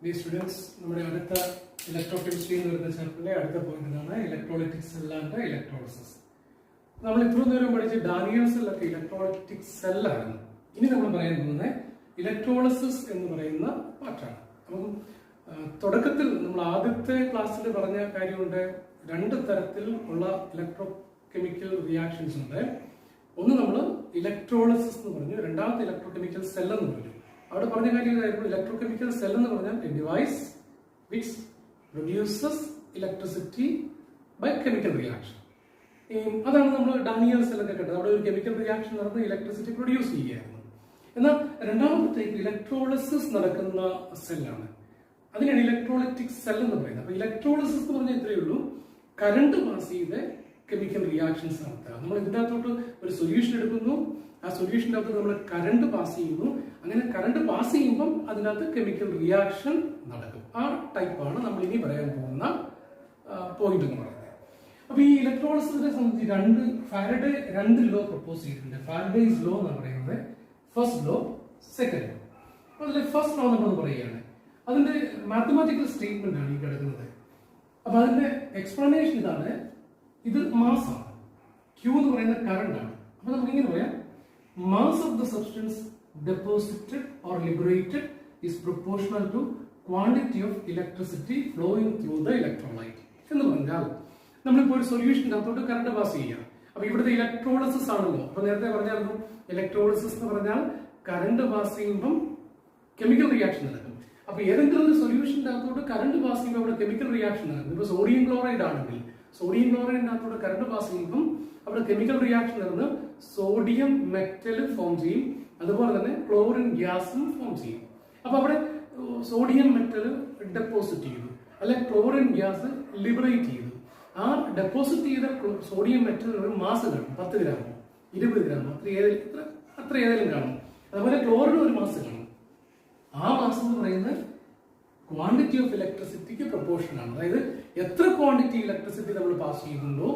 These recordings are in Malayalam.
Dear students, നമ്മുടെ അടുത്ത ഇലക്ട്രോകെമിസ്ട്രി എന്ന് പറയുന്ന ചാപ്റ്ററിലെ അടുത്ത പോയിന്റ് ആണ് ഇലക്ട്രോലൈറ്റിക് സെൽ ആൻഡ് ഇലക്ട്രോളിസിസ്. നമ്മൾ ഇത്രയും നേരം പഠിച്ച ഡാനിയൽ സെൽ ഒക്കെ ഇലക്ട്രോലൈറ്റിക് സെല്ലാണ്. ഇനി നമ്മൾ പറയാൻ പോകുന്നത് ഇലക്ട്രോളിസിസ് എന്ന് പറയുന്ന പാർട്ടാണ്. അപ്പം തുടക്കത്തിൽ നമ്മൾ ആദ്യത്തെ ക്ലാസ്സിൽ പറഞ്ഞ കാര്യമുണ്ട്, രണ്ട് തരത്തിൽ ഉള്ള ഇലക്ട്രോ കെമിക്കൽ റിയാക്ഷൻസ് ഉണ്ട്. ഒന്ന് നമ്മൾ ഇലക്ട്രോളിസിസ് എന്ന് പറഞ്ഞു, രണ്ടാമത്തെ ഇലക്ട്രോ കെമിക്കൽ സെൽ എന്ന് പറഞ്ഞു. അവിടെ പറഞ്ഞ കാര്യം ഇതായിരുന്നു, ഇലക്ട്രോ കെമിക്കൽ സെൽ എന്ന് പറഞ്ഞാൽ a device which produces electricity by chemical reaction. അതാണ് നമ്മൾ ഡാനിയൽ സെൽ ഒക്കെ കണ്ടത്. അവിടെ ഒരു കെമിക്കൽ റിയാക്ഷൻ നടന്ന് ഇലക്ട്രിസിറ്റി പ്രൊഡ്യൂസ് ചെയ്യുകയായിരുന്നു. എന്നാൽ രണ്ടാമത്തേക്ക് ഇലക്ട്രോളിസിസ് നടക്കുന്ന സെല്ലാണ്, അതിനാണ് ഇലക്ട്രോലൈറ്റിക് സെൽ എന്ന് പറയുന്നത്. അപ്പൊ ഇലക്ട്രോളിസിസ് എന്ന് പറഞ്ഞാൽ ഇത്രയേ ഉള്ളൂ, കറണ്ട് പാസ് ചെയ്ത് കെമിക്കൽ റിയാക്ഷൻസ് നടത്തുക. നമ്മൾ ഇതിൻ്റെ അകത്തോട്ട് ഒരു സൊല്യൂഷൻ എടുക്കുന്നു, ആ സൊല്യൂഷൻ്റെ അകത്ത് നമ്മൾ കറണ്ട് പാസ് ചെയ്യുന്നു. അങ്ങനെ കറണ്ട് പാസ് ചെയ്യുമ്പം അതിനകത്ത് കെമിക്കൽ റിയാക്ഷൻ നടക്കും. ആ ടൈപ്പാണ് നമ്മൾ ഇനി പറയാൻ പോകുന്ന പോയിന്റ് എന്ന് പറയുന്നത്. അപ്പൊ ഈ ഇലക്ട്രോളിസിസിനെ സംബന്ധിച്ച് ഫാരഡേ രണ്ട് ലോ പ്രപ്പോസ് ചെയ്തിട്ടുണ്ട്. ഫാരഡേസ് ലോ എന്ന് പറയുന്നത് ഫസ്റ്റ് ലോ, സെക്കൻഡ് ലോ. അതിലെ ഫസ്റ്റ് ലോ നമ്മൾ പറയുകയാണ്, അതിന്റെ മാത്തമാറ്റിക്കൽ സ്റ്റേറ്റ്മെന്റ് ആണ് ഈ കിടക്കുന്നത്. അപ്പൊ അതിന്റെ എക്സ്പ്ലനേഷൻ ഇതാണ്, ഇത് മാസാണ്, ക്യൂ എന്ന് പറയുന്നത് കറണ്ട് ആണ്. അപ്പൊ നമുക്ക് ഇങ്ങനെ പറയാം, mass of the substance deposited or liberated is proportional to quantity of electricity flowing through the electrolyte. എന്ന് പറഞ്ഞാൽ നമ്മളിപ്പോൾ ഒരു സൊല്യൂഷൻ്റെ അകത്തോട്ട് കറണ്ട് പാസ് ചെയ്യാം. അപ്പൊ ഇവിടുത്തെ ഇലക്ട്രോളിസിസ് ആണല്ലോ. അപ്പൊ നേരത്തെ പറഞ്ഞായിരുന്നു, ഇലക്ട്രോളിസിസ് എന്ന് പറഞ്ഞാൽ കറണ്ട് പാസ് ചെയ്യുമ്പം കെമിക്കൽ റിയാക്ഷൻ നടക്കും. അപ്പൊ ഏതെങ്കിലും ഒരു സൊല്യൂഷൻ്റെ അകത്തോട്ട് കറണ്ട് പാസ് ചെയ്യുമ്പോൾ അവിടെ കെമിക്കൽ റിയാക്ഷൻ നടക്കും. ഇപ്പൊ സോഡിയം ക്ലോറൈഡ് ആണെങ്കിൽ സോഡിയം ക്ലോറൈഡിന്റെ അകത്തോട്ട് കറണ്ട് പാസ് ചെയ്യുമ്പം അവിടെ കെമിക്കൽ റിയാക്ഷൻ നടന്ന് സോഡിയം മെറ്റൽ ഫോം ചെയ്യും, അതുപോലെ തന്നെ ക്ലോറിൻ ഗ്യാസും ഫോം ചെയ്യും. അപ്പൊ അവിടെ സോഡിയം മെറ്റൽ ഡെപ്പോസിറ്റ് ചെയ്തു, അല്ലെ ക്ലോറിൻ ഗ്യാസ് ലിബറേറ്റ് ചെയ്തു. ആ ഡെപ്പോസിറ്റ് ചെയ്ത സോഡിയം മെറ്റൽ ഒരു മാസ് കാണും, 10 ഗ്രാമോ 20 ഗ്രാമോ അത്ര ഏതെങ്കിലും കാണും. അതുപോലെ ക്ലോറിൻ ഒരു മാസ് കാണും. ആ മാസം എന്ന് പറയുന്നത് ക്വാണ്ടിറ്റി ഓഫ് ഇലക്ട്രിസിറ്റിക്ക് പ്രൊപ്പോർഷൻ ആണ്. അതായത് എത്ര ക്വാണ്ടിറ്റി ഇലക്ട്രിസിറ്റി നമ്മൾ പാസ് ചെയ്യുന്നുണ്ടോ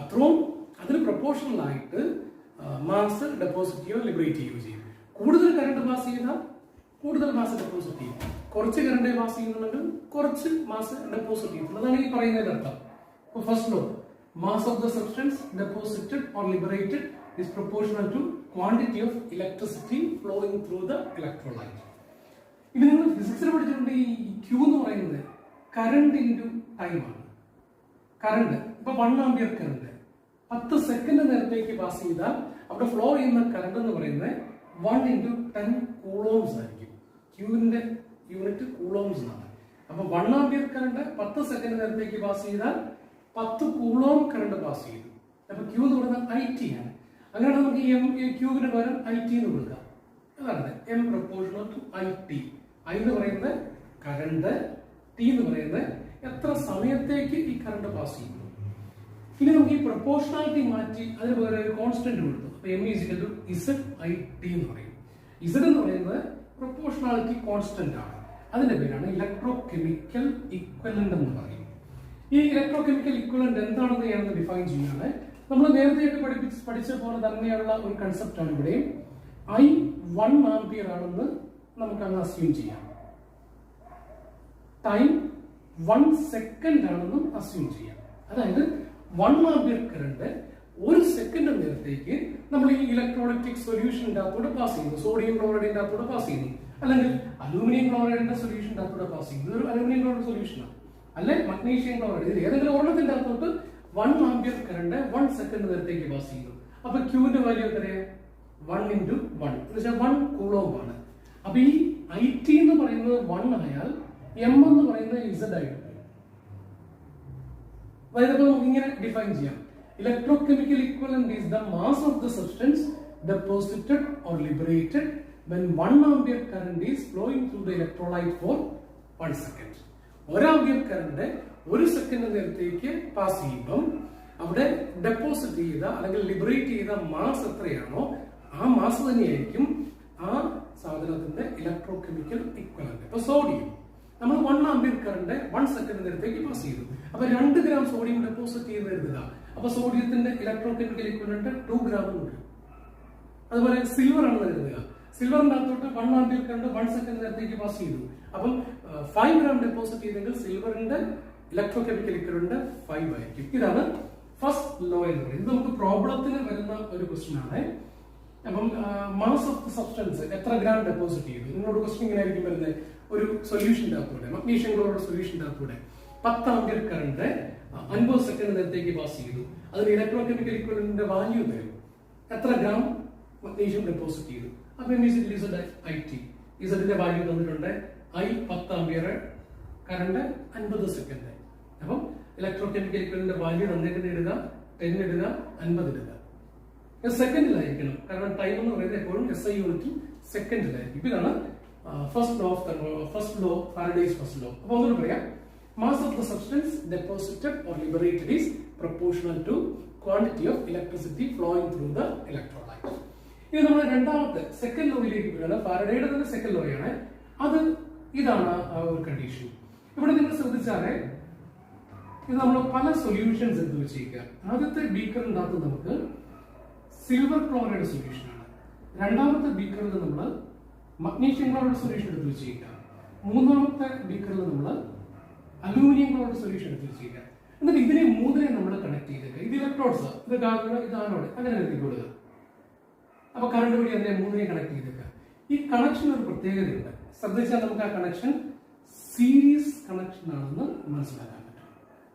അത്രയും അതിന് പ്രൊപ്പോർഷണൽ ആയിട്ട് മാസ് ഡെപ്പോസിറ്റ് ചെയ്യുകയോ ലിബറേറ്റ് ചെയ്യുകയോ ചെയ്യും. കൂടുതൽ കറണ്ട് പാസ് ചെയ്താൽ കൂടുതൽ മാസ് ഡെപ്പോസിറ്റ് ചെയ്യും, കുറച്ച് കറണ്ട് പാസ് ചെയ്യുന്നുണ്ടെങ്കിൽ കുറച്ച് മാസ് ഡെപ്പോസിറ്റ് ചെയ്യും. അതാണ് ഈ പറയുന്നതിന്റെ അർത്ഥം. First law, mass of the substance deposited or liberated is proportional to quantity of electricity flowing through the electrolyte. ഇത് നിങ്ങൾ ഫിസിക്സിൽ പഠിച്ചിട്ടുണ്ട്. ഈ ക്യൂ എന്ന് പറയുന്നത് കറണ്ട് ഇൻറ്റു ടൈമാണ്. കറണ്ട് ഇപ്പൊ 1 ആംപിയർ കറണ്ട് 10 സെക്കൻഡ് നേരത്തേക്ക് പാസ് ചെയ്താൽ അവിടെ ഫ്ലോ ചെയ്യുന്ന കറണ്ട് എന്ന് പറയുന്നത് 1 × 10 കൂളോംസ് ആയിരിക്കും. ക്യൂവിന്റെ യൂണിറ്റ് കൂളോംസ് ആണ്. അപ്പൊ 1 ആംപിയർ കറണ്ട് 10 സെക്കൻഡ് നേരത്തേക്ക് പാസ് ചെയ്താൽ 10 കൂളോം കറണ്ട് പാസ് ചെയ്തു. അപ്പൊ ക്യൂ എന്ന് പറയുന്നത് IT ആണ്. അങ്ങനെ നമുക്ക് ഈ ക്യൂവിന് പകരം IT എന്ന് കൊടുക്കാം. അതാണ് M proportional to IT. I എന്ന് പറയുന്നത് കറണ്ട്, T എന്ന് പറയുന്നത് എത്ര സമയത്തേക്ക് ഈ കറണ്ട് പാസ് ചെയ്യുന്നു. ഇനി നമുക്ക് ഈ പ്രൊപ്പോർഷണാലിറ്റി മാറ്റി അതിന് പകരം ഒരു കോൺസ്റ്റന്റ് കൊടുത്തു. അപ്പൊ M = ZIT എന്ന് പറയും. Z എന്ന് പറയുന്നത് പ്രൊപ്പോർഷണാലിറ്റി കോൺസ്റ്റന്റ് ആണ്. അതിന്റെ പേരാണ് ഇലക്ട്രോ കെമിക്കൽ ഇക്വലന്റ് എന്ന് പറയും. ഈ ഇലക്ട്രോ കെമിക്കൽ ഇക്വലന്റ് എന്താണെന്ന് ഞാനൊന്ന് ഡിഫൈൻ ചെയ്യുകയാണ്. നമ്മൾ നേരത്തെയൊക്കെ പഠിച്ച പോലെ തന്നെയുള്ള ഒരു കൺസെപ്റ്റ് ആണ് ഇവിടെ. I 1 ആംപിയർ ആണെന്ന് നമുക്ക് അങ്ങ് അസ്യൂം ചെയ്യാം. ടൈം 1 സെക്കൻഡ് ആണെന്നും അസ്യൂം ചെയ്യാം. അതായത് 1 ആംപിയർ കറണ്ട് 1 സെക്കൻഡ് നേരത്തേക്ക് നമ്മൾ ഈ ഇലക്ട്രോലൈറ്റിക് സൊല്യൂഷൻ്റെ അകത്തോടെ പാസ് ചെയ്യുന്നു. സോഡിയം ക്ലോറൈഡിന്റെ അകത്തോടെ പാസ് ചെയ്യുന്നു, അല്ലെങ്കിൽ അലൂമിനിയം ക്ലോറൈഡിന്റെ സൊല്യൂഷൻ്റെ അകത്തോടെ പാസ് ചെയ്യുന്നു. ഇതൊരു അലൂമിനിയം ക്ലോറൈഡ് സൊല്യൂഷനാണ്, അല്ലെ മഗ്നീഷ്യം ക്ലോറൈഡ്. ഇതിൽ ഏതെങ്കിലും ഒരെണ്ണത്തിന്റെ അകത്തോട്ട് 1 ആംപിയർ കറണ്ട് 1 സെക്കൻഡ് നേരത്തേക്ക് പാസ് ചെയ്യുന്നു. അപ്പൊ ക്യൂവിന്റെ വാല്യൂ എത്രയാണ്? 1 × 1 എന്ന് വെച്ചാൽ 1 കൂളോം ആണ്. അപ്പൊ ഈ IT എന്ന് പറയുന്നത് 1 ആയാൽ M എന്ന് പറയുന്നത് Z ആയിട്ട്. അതായത് നമുക്ക് ഇങ്ങനെ ഡിഫൈൻ ചെയ്യാം, electrochemical equivalent is the mass of the substance deposited or liberated when 1 ampere current is flowing through the electrolyte for 1 second. 1 ampere current 1 second നേരത്തേക്ക് പാസ് ചെയ്യുമ്പം അവിടെ ഡെപ്പോസിറ്റ് ചെയ്ത അല്ലെങ്കിൽ ലിബറേറ്റ് ചെയ്ത മാസ് എത്രയാണോ ആ മാസ് തന്നെയായിരിക്കും ആ സാധനത്തിന്റെ ഇലക്ട്രോ കെമിക്കൽ ഇക്വലന്റ്. ഇപ്പൊ സോഡിയം നമ്മൾ 1 ആംപിയർ കറണ്ട് 1 സെക്കൻഡ് നേരത്തേക്ക് പാസ് ചെയ്തു. അപ്പൊ 2 ഗ്രാം സോഡിയം ഡെപ്പോസിറ്റ് ചെയ്ത് എഴുതുക. അപ്പൊ സോഡിയത്തിന്റെ ഇലക്ട്രോ കെമിക്കൽ ഇക്വലന്റ് 2 ഗ്രാം എന്ന് വരും. അതുപോലെ സിൽവർ ആണെന്ന് കരുതുക. സിൽവറിന്റെ അകത്തോട്ട് 1 ആംപിയർ കറണ്ട് 1 സെക്കൻഡ് നേരത്തേക്ക് പാസ് ചെയ്തു. അപ്പം 5 ഗ്രാം ഡെപ്പോസിറ്റ് ചെയ്തെങ്കിൽ സിൽവറിന്റെ ഇലക്ട്രോ കെമിക്കൽ ഇക്വലന്റ് 5 ആയിരിക്കും. ഇതാണ് ഫസ്റ്റ് ലോ എന്ന് പറയുന്നത്. ഇത് നമുക്ക് പ്രോബ്ലത്തിന് വരുന്ന ഒരു ക്വസ്റ്റ്യൻ ആണ്. അപ്പം മാസ് ഓഫ് ദ സബ്സ്റ്റൻസ് എത്ര ഗ്രാം ഡെപ്പോസിറ്റ് ചെയ്തു? നിങ്ങളോട് ക്വസ്റ്റ്യൻ ഇങ്ങനെ ആയിരിക്കും വരുന്നത്. ഒരു സൊല്യൂഷന്റെ അകത്തൂടെ, മഗ്നീഷ്യം ക്ലോറൈഡ് സൊല്യൂഷന്റെ അകത്തൂടെ 10 ആംപിയർ കറണ്ട് 50 സെക്കൻഡ് നേരത്തേക്ക് പാസ് ചെയ്തു. അതിന് ഇലക്ട്രോ കെമിക്കൽ ഇക്വലന്റിന്റെ വാല്യൂ തരും. എത്ര ഗ്രാം മഗ്നീഷ്യം ഡെപ്പോസിറ്റ് ചെയ്തു? അപ്പൊ IT ഇസഡിന്റെ വാല്യൂ തന്നിട്ടുണ്ട്. I 10 ampere current 50 second. അപ്പം ഇലക്ട്രോ കെമിക്കൽ ഇക്വലന്റിന്റെ വാല്യൂ തന്നേക്കുന്ന ഇടുക, 10 ഇടുക, 50 ഇടുക. സെക്കൻഡിലായിരിക്കണം, കാരണം ടൈം എന്ന് പറയുന്നത് എപ്പോഴും SI യൂണിറ്റ് സെക്കൻഡിലായിരിക്കും. ഇതാണ് first law, Faraday's first law. അപ്പൊ ഒന്നുകൂടി പറയാം. Mass of the substance deposited or liberated is proportional to quantity of electricity flowing through the electrolyte. ഇത് നമ്മൾ രണ്ടാമത്തെ സെക്കൻഡ് ലോയിലേക്ക് വരികയാണ്. ഫാരഡേയുടെ തന്നെ സെക്കൻഡ് ലോയാണ് അത്. ഇതാണ് ആ ഒരു കണ്ടീഷൻ. ഇവിടെ നിങ്ങൾ ശ്രദ്ധിച്ചാലേ ഇത് നമ്മൾ പല സൊല്യൂഷൻസ് എടുത്ത് വെച്ചിരിക്കുക. ആദ്യത്തെ ബീക്കറിൻ്റെ അകത്ത് നമുക്ക് സിൽവർ ക്ലോറൈഡ് സൊല്യൂഷൻ ആണ്. രണ്ടാമത്തെ ബീക്കറിൽ നമ്മൾ മഗ്നീഷ്യം ക്ലോറൈഡ് സൊല്യൂഷൻ എടുത്ത് വെച്ചിരിക്കുക. മൂന്നാമത്തെ ബീക്കറിൽ നമ്മൾ അലൂമിനിയം ക്ലോറൈഡ് സൊല്യൂഷൻ എടുത്ത് വെച്ചിരിക്കുക. എന്നിട്ട് ഇതിനെ മൂന്നിനെ നമ്മൾ കണക്ട് ചെയ്തേക്കുക. ഇത് ഇലക്ട്രോഡ്സ്, ഇത് കാർബൺ, ഇത് ആനോഡ്, അങ്ങനെ എഴുതിക്കൊള്ളുക. അപ്പൊ കറണ്ട് വഴി അതിനെ മൂന്നിനെ കണക്ട് ചെയ്തേക്കുക. ഈ കണക്ഷൻ ഒരു പ്രത്യേകതയുണ്ട്. ശ്രദ്ധിച്ചാൽ നമുക്ക് ആ കണക്ഷൻ സീരീസ് കണക്ഷൻ ആണെന്ന് മനസ്സിലാക്കാൻ പറ്റും.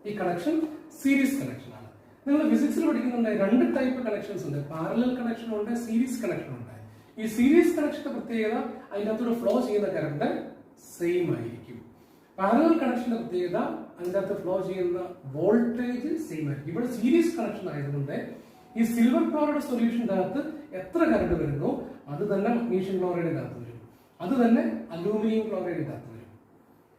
ഈ കണക്ഷൻ സീരീസ് കണക്ഷൻ ആണ്. നിങ്ങൾ ഫിസിക്സിൽ പഠിക്കുന്നുണ്ട് 2 ടൈപ്പ് കണക്ഷൻസ് ഉണ്ട്. പാരലൽ കണക്ഷൻ ഉണ്ട്, സീരീസ് കണക്ഷൻ ഉണ്ട്. ഈ സീരീസ് കണക്ഷന്റെ പ്രത്യേകത അതിനകത്തൂടെ ഫ്ലോ ചെയ്യുന്ന കറണ്ട് സെയിം ആയിരിക്കും. പാരലൽ കണക്ഷന്റെ പ്രത്യേകത അതിൻ്റെ അകത്ത് ഫ്ലോ ചെയ്യുന്ന വോൾട്ടേജ് സെയിം ആയിരിക്കും. ഇവിടെ സീരീസ് കണക്ഷൻ ആയതുകൊണ്ട് ഈ സിൽവർ ക്ലോറൈഡ് സൊല്യൂഷന്റെ അകത്ത് എത്ര കറണ്ട് വരുന്നോ അത് തന്നെ മഗ്നീഷ്യം ക്ലോറൈഡിന്റെ അകത്ത് വരും, അത് തന്നെ അലൂമിനിയം ക്ലോറൈഡിന്റെ അകത്ത് വരും.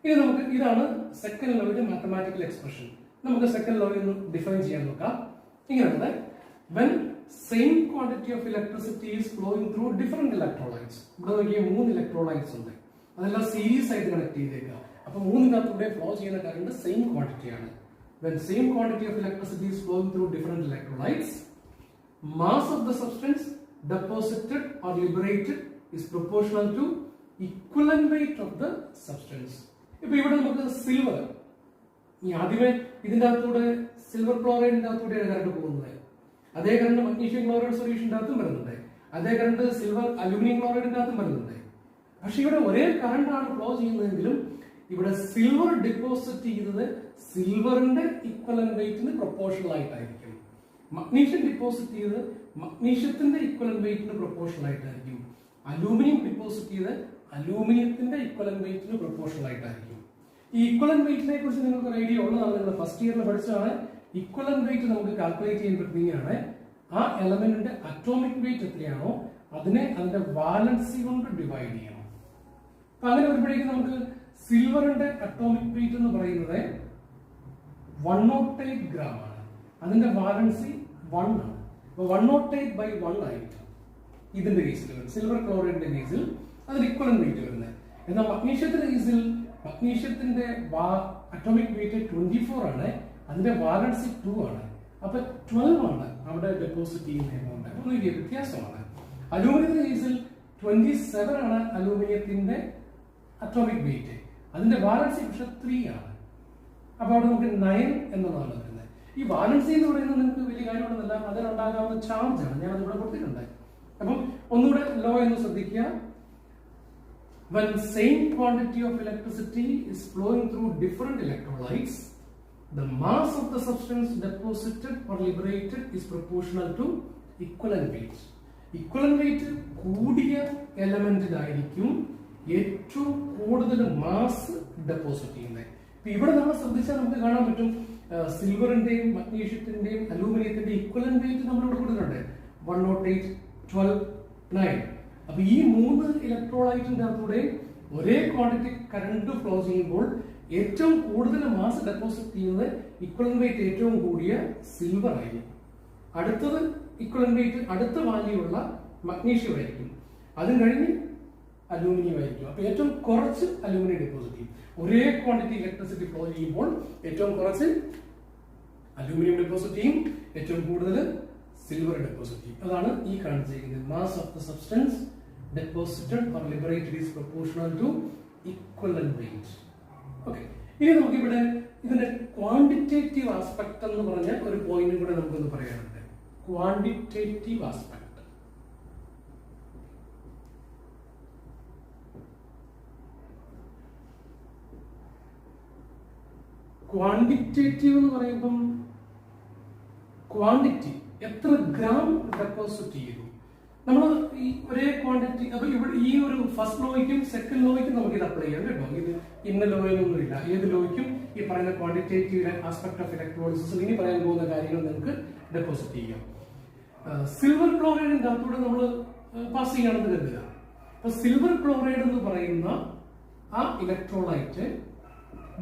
ഇനി നമുക്ക് ഇതാണ് സെക്കൻഡ് ലോയുടെ മാത്തമാറ്റിക്കൽ എക്സ്പ്രഷൻ. നമുക്ക് സെക്കൻഡ് ലോ ഒന്ന് ഡിഫൈൻ ചെയ്യാൻ നോക്കാം. ഇങ്ങനെയാണ് when same quantity of electricity is flowing through different electrolytes. ഇവിടെ നോക്കിയ 3 ഇലക്ട്രോലൈറ്റ്സ് ഉണ്ട്. അതെല്ലാം സീരീസ് ആയിട്ട് കണക്ട് ചെയ്തേക്കുക. അപ്പൊ 3 ഫ്ലോ ചെയ്യുന്ന കറണ്ട് സെയിം ക്വാണ്ടിറ്റി ആണ്. When same quantity of electricity is flowing through different electrolytes, mass of the substance deposited or liberated is proportional to equivalent weight of the substance. ഇപ്പൊ ഇവിടെ നമുക്ക് സിൽവർ, ഈ ആദ്യമേ ഇതിന്റെ അകത്തൂടെ സിൽവർ ക്ലോറൈഡിന്റെ അകത്തൂടെയാണ് കറണ്ട് പോകുന്നത്. അതേ കറണ്ട് മഗ്നീഷ്യം ക്ലോറൈഡ് സൊല്യൂഷന്റെ അകത്തും വരുന്നുണ്ട്. അതേ കറണ്ട് സിൽവർ അലൂമിനിയം ക്ലോറൈഡിന്റെ അകത്തും വരുന്നുണ്ട്. പക്ഷെ ഇവിടെ ഒരേ കറണ്ട് ആണ് ഫ്ലോ ചെയ്യുന്നതെങ്കിലും ഇവിടെ സിൽവർ ഡെപ്പോസിറ്റ് ചെയ്തത് സിൽവറിന്റെ ഇക്വലന്റ് വെയിറ്റിന് പ്രൊപ്പോർഷണൽ ആയിട്ടായിരിക്കും. മഗ്നീഷ്യം ഡെപ്പോസിറ്റ് ചെയ്തത് മഗ്നീഷ്യത്തിന്റെ ഇക്വലന്റ് വെയിറ്റിന് പ്രൊപ്പോർഷണൽ ആയിട്ടായിരിക്കും. അലൂമിനിയം ഡെപ്പോസിറ്റ് ചെയ്ത് അലൂമിനിയത്തിന്റെ ഇക്വലന്റ് വെയിറ്റിന് പ്രൊപ്പോർഷണൽ ആയിട്ടായിരിക്കും. ഈ ഇക്വലന്റ് വെയിറ്റിനെ കുറിച്ച് നിങ്ങൾക്ക് ഒരു ഐഡിയ ഉള്ളതാണ്. നിങ്ങൾ ഫസ്റ്റ് ഇയറിൽ പഠിച്ചതാണ്. ഇക്വലന്റ് വെയിറ്റ് നമുക്ക് കാൽക്കുലേറ്റ് ചെയ്യാൻ പറ്റുന്നതാണ് ആ എലമെന്റിന്റെ അറ്റോമിക് വെയിറ്റ് എത്രയാണോ അതിനെ അതിന്റെ വാലൻസി കൊണ്ട് ഡിവൈഡ് ചെയ്യണം. അപ്പൊ അങ്ങനെ വരുമ്പോഴേക്കും നമുക്ക് സിൽവറിന്റെ അറ്റോമിക് വെയിറ്റ് എന്ന് പറയുന്നത് 108 ഗ്രാം ആണ്. അതിന്റെ വാലൻസി 1 ആണ്. അപ്പൊ 108/1 ആയിട്ട് ഇതിന്റെ കേസിൽ വരും. സിൽവർ ക്ലോറൈഡിന്റെ കേസിൽ അതിന് ഇക്വലന്റ് വെയിറ്റ് വരുന്നത്. എന്നാൽ മഗ്നീഷ്യത്തിന്റെ കേസിൽ മഗ്നീഷ്യത്തിന്റെ അറ്റോമിക് വെയിറ്റ് 24 ആണ്. അതിന്റെ വാലൻസി 2 ആണ്. അപ്പൊ 12 ആണ് അവിടെ ഡെപ്പോസിറ്റ് ചെയ്യുന്ന എമൗണ്ട്. അപ്പൊ വലിയ വ്യത്യാസമാണ്. അലൂമിനിയത്തിന്റെ കേസിൽ 27 ആണ് അലൂമിനിയത്തിന്റെ അറ്റോമിക് വെയിറ്റ്. അതിന്റെ വാലൻസി പക്ഷെ 3 ആണ്. അപ്പൊ അവിടെ നമുക്ക് 9 എന്നതാണ് വരുന്നത്. ഈ വാലൻസി എന്ന് പറയുന്നത് നിങ്ങൾക്ക് വലിയ കാര്യമൊന്നുമല്ല, അതിനുണ്ടാകാവുന്ന ചാർജ് ആണ്. ഞാൻ അതിവിടെ കൊടുത്തിട്ടുണ്ട്. അപ്പം ഒന്നുകൂടെ ലോ എന്ന് ശ്രദ്ധിക്കുക. When same quantity of electricity is flowing through different electrolytes, the mass of the substance deposited or liberated is proportional to equivalent weight. Equivalent weight കൂടിയ എലമെന്റിനായിരിക്കും ഏറ്റവും കൂടുതൽ മാസ് ഡെപ്പോസിറ്റ് ചെയ്യുന്നത്. ഇപ്പൊ ഇവിടെ നമ്മൾ ശ്രദ്ധിച്ചാൽ നമുക്ക് കാണാൻ പറ്റും സിൽവറിന്റെയും മഗ്നീഷ്യത്തിന്റെയും അലൂമിനിയത്തിന്റെയും ഇക്വലന്റ് വെയിറ്റ് നമ്മൾ ഇവിടെ കൊടുക്കുന്നുണ്ട്. 108, 12, 9. അപ്പൊ ഈ 3 ഇലക്ട്രോലൈറ്റിന്റെ അകത്തൂടെ ഒരേ ക്വാണ്ടിറ്റി കറണ്ട് ഫ്ലോ ചെയ്യുമ്പോൾ ഏറ്റവും കൂടുതൽ മാസ് ഡെപ്പോസിറ്റ് ചെയ്യുന്നത് ഇക്വലന്റ് വെയിറ്റ് ഏറ്റവും കൂടിയ സിൽവർ ആയിരിക്കും. അടുത്തത് ഇക്വലന്റ് വെയിറ്റ് അടുത്ത വാല്യൂ ഉള്ള മഗ്നീഷ്യം ആയിരിക്കും. അതും കഴിഞ്ഞ് അലൂമിനിയം ആയിരിക്കും. അപ്പൊ ഏറ്റവും കുറച്ച് അലൂമിനിയം ഡെപ്പോസിറ്റ് ചെയ്യും. ഒരേ ക്വാണ്ടിറ്റി ഇലക്ട്രിസിറ്റി ഫ്ലോ ചെയ്യുമ്പോൾ ഏറ്റവും കുറച്ച് അലൂമിനിയം ഡെപ്പോസിറ്റ് ചെയ്യും, ഏറ്റവും കൂടുതൽ സിൽവർ ഡെപ്പോസിറ്റ് ചെയ്യും. അതാണ് ഈ കാണിച്ചിരിക്കുന്നത്. Mass of the substance deposited or liberated is proportional to equivalent weight. Okay. ഇനി നമുക്കിവിടെ ഇതിന്റെ ക്വാണ്ടിറ്റേറ്റീവ് ആസ്പെക്ട് എന്ന് പറഞ്ഞ ഒരു പോയിന്റ് കൂടെ നമുക്കൊന്ന് പറയാനുണ്ട്. Quantitative aspect. ക്വാണ്ടിറ്റേറ്റീവ് എന്ന് പറയുമ്പം ക്വാണ്ടിറ്റി എത്ര ഗ്രാം ഡെപ്പോസിറ്റ് ചെയ്തു. നമ്മൾ ഈ ഒരേ ക്വാണ്ടിറ്റി അപ്പൊ ഇവിടെ ഈ ഒരു ഫസ്റ്റ് ലോയ്ക്കും സെക്കൻഡ് ലോയ്ക്കും നമുക്ക് ഇത് അപ്ലൈ ചെയ്യാം കേട്ടോ. ഇത് ഇന്ന ലോയിലൊന്നും ഇല്ല. ഏത് ലോയ്ക്കും ഈ പറയുന്ന ക്വാണ്ടിറ്റേറ്റീവ് ആസ്പെക്ട് ഓഫ് ഇലക്ട്രോളിസിസ് ഇനി പറയാൻ പോകുന്ന കാര്യങ്ങൾ നിങ്ങൾക്ക് ഡെപ്പോസിറ്റ് ചെയ്യാം. സിൽവർ ക്ലോറൈഡിന്റെ അകത്തൂടെ നമ്മൾ പാസ് ചെയ്യാണെന്ന് കരുതുക. അപ്പൊ സിൽവർ ക്ലോറൈഡ് എന്ന് പറയുന്ന ആ ഇലക്ട്രോലൈറ്റ്